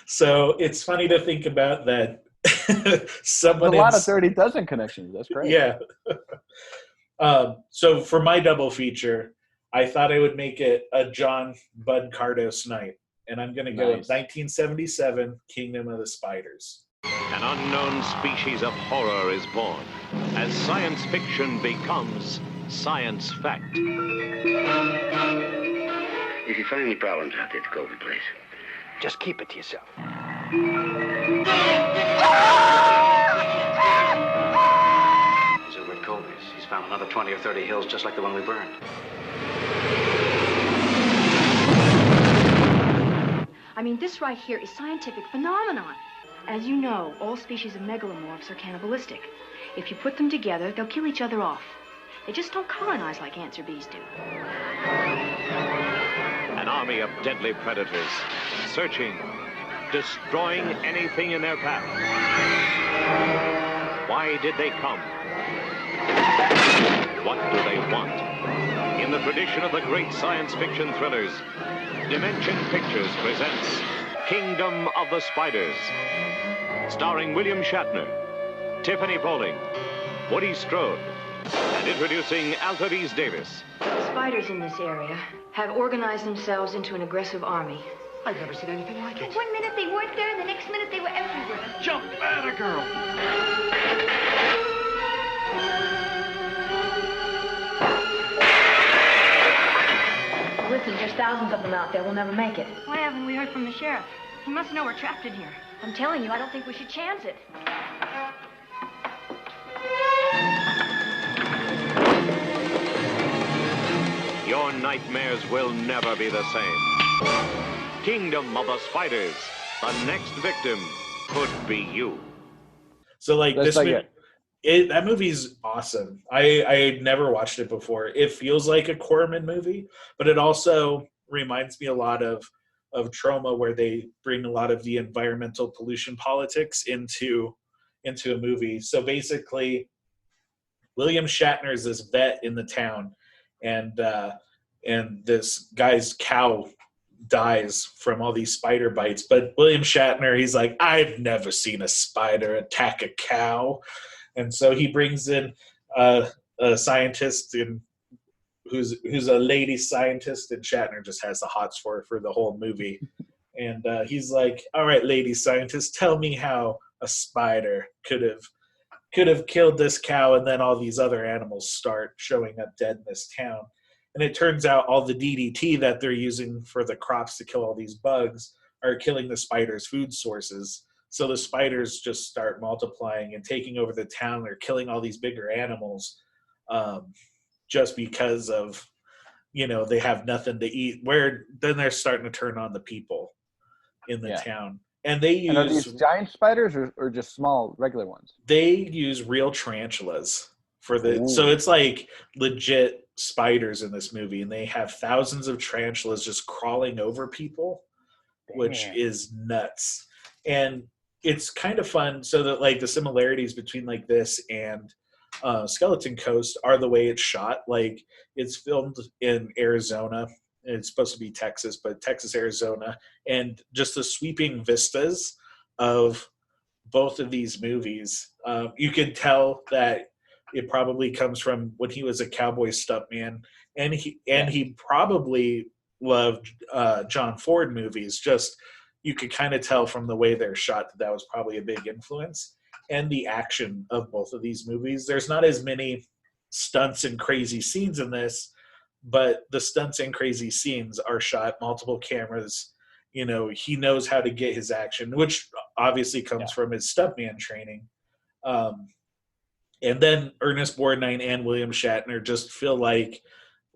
So it's funny to think about that. Someone a lot of Dirty Dozen connections. That's great. Yeah. So for my double feature, I thought I would make it a John Bud Cardos night, and I'm going to go with 1977, Kingdom of the Spiders. An unknown species of horror is born as science fiction becomes science fact. If you find any problems out there, go to the place. Just keep it to yourself. He's over at Colby's. He's found another 20 or 30 hills just like the one we burned. I mean, this right here is scientific phenomenon. As you know, all species of megalomorphs are cannibalistic. If you put them together, they'll kill each other off. They just don't colonize like ants or bees do. An army of deadly predators, searching, destroying anything in their path. Why did they come? What do they want? In the tradition of the great science fiction thrillers, Dimension Pictures presents Kingdom of the Spiders, starring William Shatner, Tiffany Poling, Woody Strode, and introducing Alta Reese Davis. The spiders in this area have organized themselves into an aggressive army. I've never seen anything like it. One minute they weren't there, and the next minute they were everywhere. Jump at a girl! Listen, there's thousands of them out there. We'll never make it. Why haven't we heard from the sheriff? He must know we're trapped in here. I'm telling you, I don't think we should chance it. Your nightmares will never be the same. Kingdom of the Spiders. The next victim could be you. So, like, that movie's awesome. I never watched it before. It feels like a Corman movie, but it also reminds me a lot of Troma, where they bring a lot of the environmental pollution politics into a movie. So basically, William Shatner is this vet in the town, and this guy's cow dies from all these spider bites. But William Shatner, he's like, I've never seen a spider attack a cow. And so he brings in a scientist who's a lady scientist, and Shatner just has the hots for the whole movie. And he's like, all right, lady scientist, tell me how a spider could have killed this cow, and then all these other animals start showing up dead in this town. And it turns out all the DDT that they're using for the crops to kill all these bugs are killing the spiders' food sources. So the spiders just start multiplying and taking over the town. They're killing all these bigger animals just because of, they have nothing to eat. Where then they're starting to turn on the people in the town. And they use... And are these giant spiders or just small, regular ones? They use real tarantulas for the... Ooh. So it's like legit spiders in this movie, and they have thousands of tarantulas just crawling over people. Damn. Which is nuts. And it's kind of fun. So that, like, the similarities between like this and Skeleton Coast are the way it's shot. Like, it's filmed in Arizona. It's supposed to be Texas, but Texas, Arizona, and just the sweeping vistas of both of these movies. You can tell that it probably comes from when he was a cowboy stuntman, and he probably loved John Ford movies. Just you could kind of tell from the way they're shot that was probably a big influence. And the action of both of these movies. There's not as many stunts and crazy scenes in this, but the stunts and crazy scenes are shot multiple cameras. You know, he knows how to get his action, which obviously comes from his stuntman training. And then Ernest Borgnine and William Shatner just feel like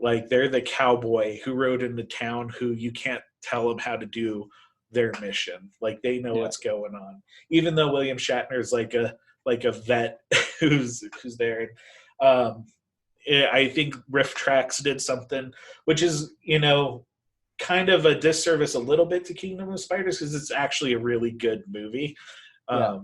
they're the cowboy who rode into town who you can't tell them how to do their mission. Like they know what's going on, even though William Shatner is like a vet who's there. I think Riff Tracks did something which is, you know, kind of a disservice a little bit to Kingdom of Spiders, because it's actually a really good movie. I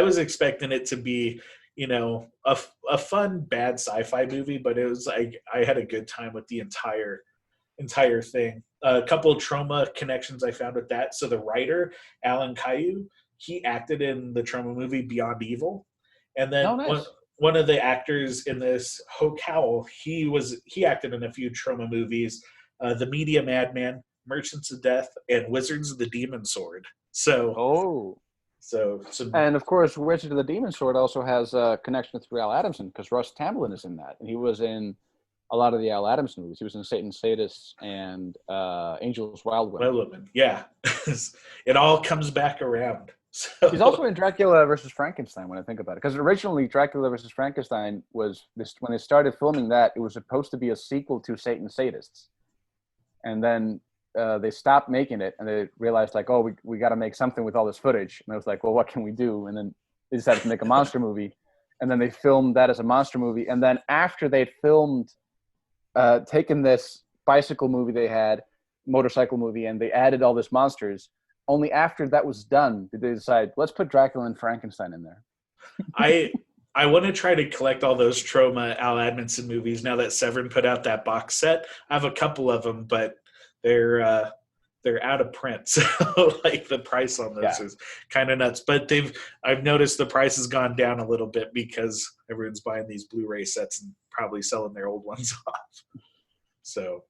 was expecting it to be, you know, a fun bad sci-fi movie, but it was like I had a good time with the entire thing. A couple of Troma connections I found with that. So the writer, Alan Caillou, he acted in the Troma movie Beyond Evil. And then one of the actors in this, Ho Cowell, he acted in a few Troma movies, The Media Madman, Merchants of Death, and Wizards of the Demon Sword. And of course, Wizards of the Demon Sword also has a connection with Al Adamson, because Russ Tamblyn is in that, and he was in a lot of the Al Adamson movies. He was in Satan's Sadists and Angel's Wild Women. Yeah. It all comes back around. So. He's also in Dracula versus Frankenstein, when I think about it. Because originally Dracula versus Frankenstein was this, when they started filming that, it was supposed to be a sequel to Satan's Sadists. And then they stopped making it, and they realized, like, oh, we got to make something with all this footage. And I was like, well, what can we do? And then they decided to make a monster movie. And then they filmed that as a monster movie. And then after they'd filmed, taken this bicycle movie they had, motorcycle movie, and they added all these monsters, only after that was done did they decide, let's put Dracula and Frankenstein in there. I want to try to collect all those Troma Al Adamson movies now that Severin put out that box set. I have a couple of them, but they're out of print, so like the price on those is kind of nuts. But I've noticed the price has gone down a little bit because everyone's buying these Blu-ray sets and probably selling their old ones off. So,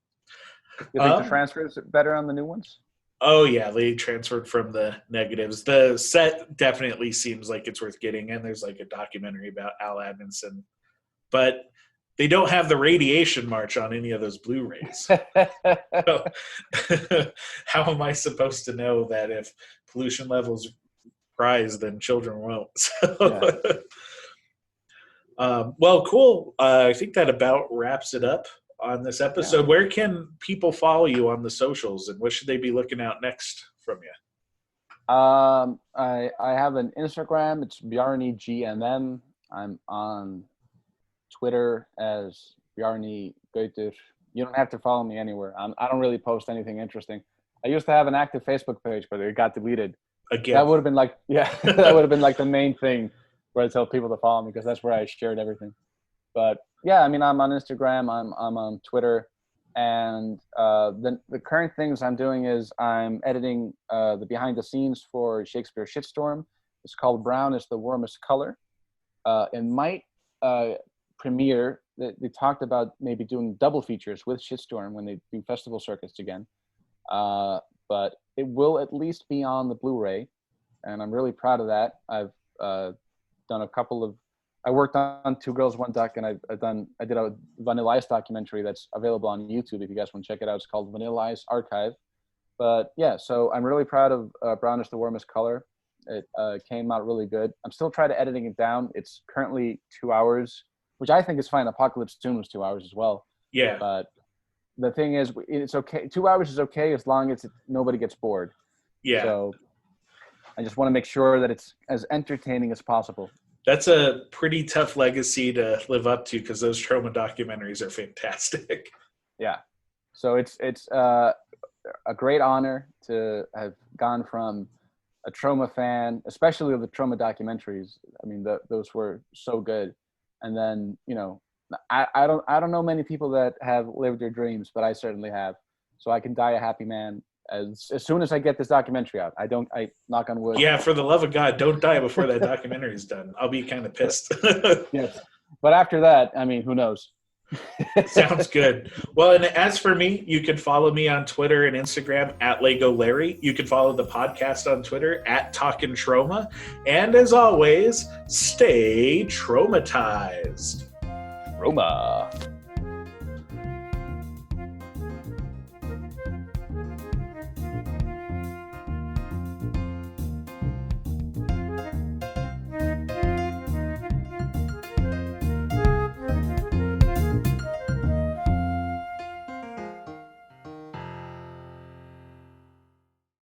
you think the transfer is better on the new ones? Oh yeah, they transferred from the negatives. The set definitely seems like it's worth getting, and there's like a documentary about Al Adamson, but they don't have the radiation march on any of those Blu-rays. So, how am I supposed to know that if pollution levels rise, then children won't? So, well, cool. I think that about wraps it up on this episode. Yeah. Where can people follow you on the socials, and what should they be looking out next from you? I have an Instagram. It's Bjarni GMM. I'm on Twitter as Bjarni Gautur. You don't have to follow me anywhere. I don't really post anything interesting. I used to have an active Facebook page, but it got deleted. Again. That would have been like, that would have been like the main thing where I tell people to follow me, because that's where I shared everything. But yeah, I mean, I'm on Instagram, I'm on Twitter, and the current things I'm doing is I'm editing the behind the scenes for Shakespeare Shitstorm. It's called Brown is the Warmest Color. It might premiere. They talked about maybe doing double features with Shitstorm when they do festival circuits again. But it will at least be on the Blu-ray, and I'm really proud of that. I've done a couple of, I worked on Two Girls, One Duck, and I did a Vanilla Ice documentary that's available on YouTube if you guys want to check it out. It's called Vanilla Ice Archive. But yeah, so I'm really proud of Brown is the Warmest Color. It came out really good. I'm still trying to editing it down. It's currently 2 hours, which I think is fine. Apocalypse Doom was 2 hours as well. Yeah. But the thing is, it's okay. 2 hours is okay as long as nobody gets bored. Yeah. So I just want to make sure that it's as entertaining as possible. That's a pretty tough legacy to live up to, because those Troma documentaries are fantastic. Yeah. So it's a great honor to have gone from a Troma fan, especially the Troma documentaries. I mean, those were so good. And then, you know, I don't know many people that have lived their dreams, but I certainly have. So I can die a happy man as soon as I get this documentary out. I knock on wood. Yeah, for the love of God, don't die before that documentary is done. I'll be kind of pissed. Yes. But after that, I mean, who knows? Sounds good. Well, and as for me, you can follow me on Twitter and Instagram at Lego Larry. You can follow the podcast on Twitter at Talkin Troma. And as always, stay traumatized. Troma.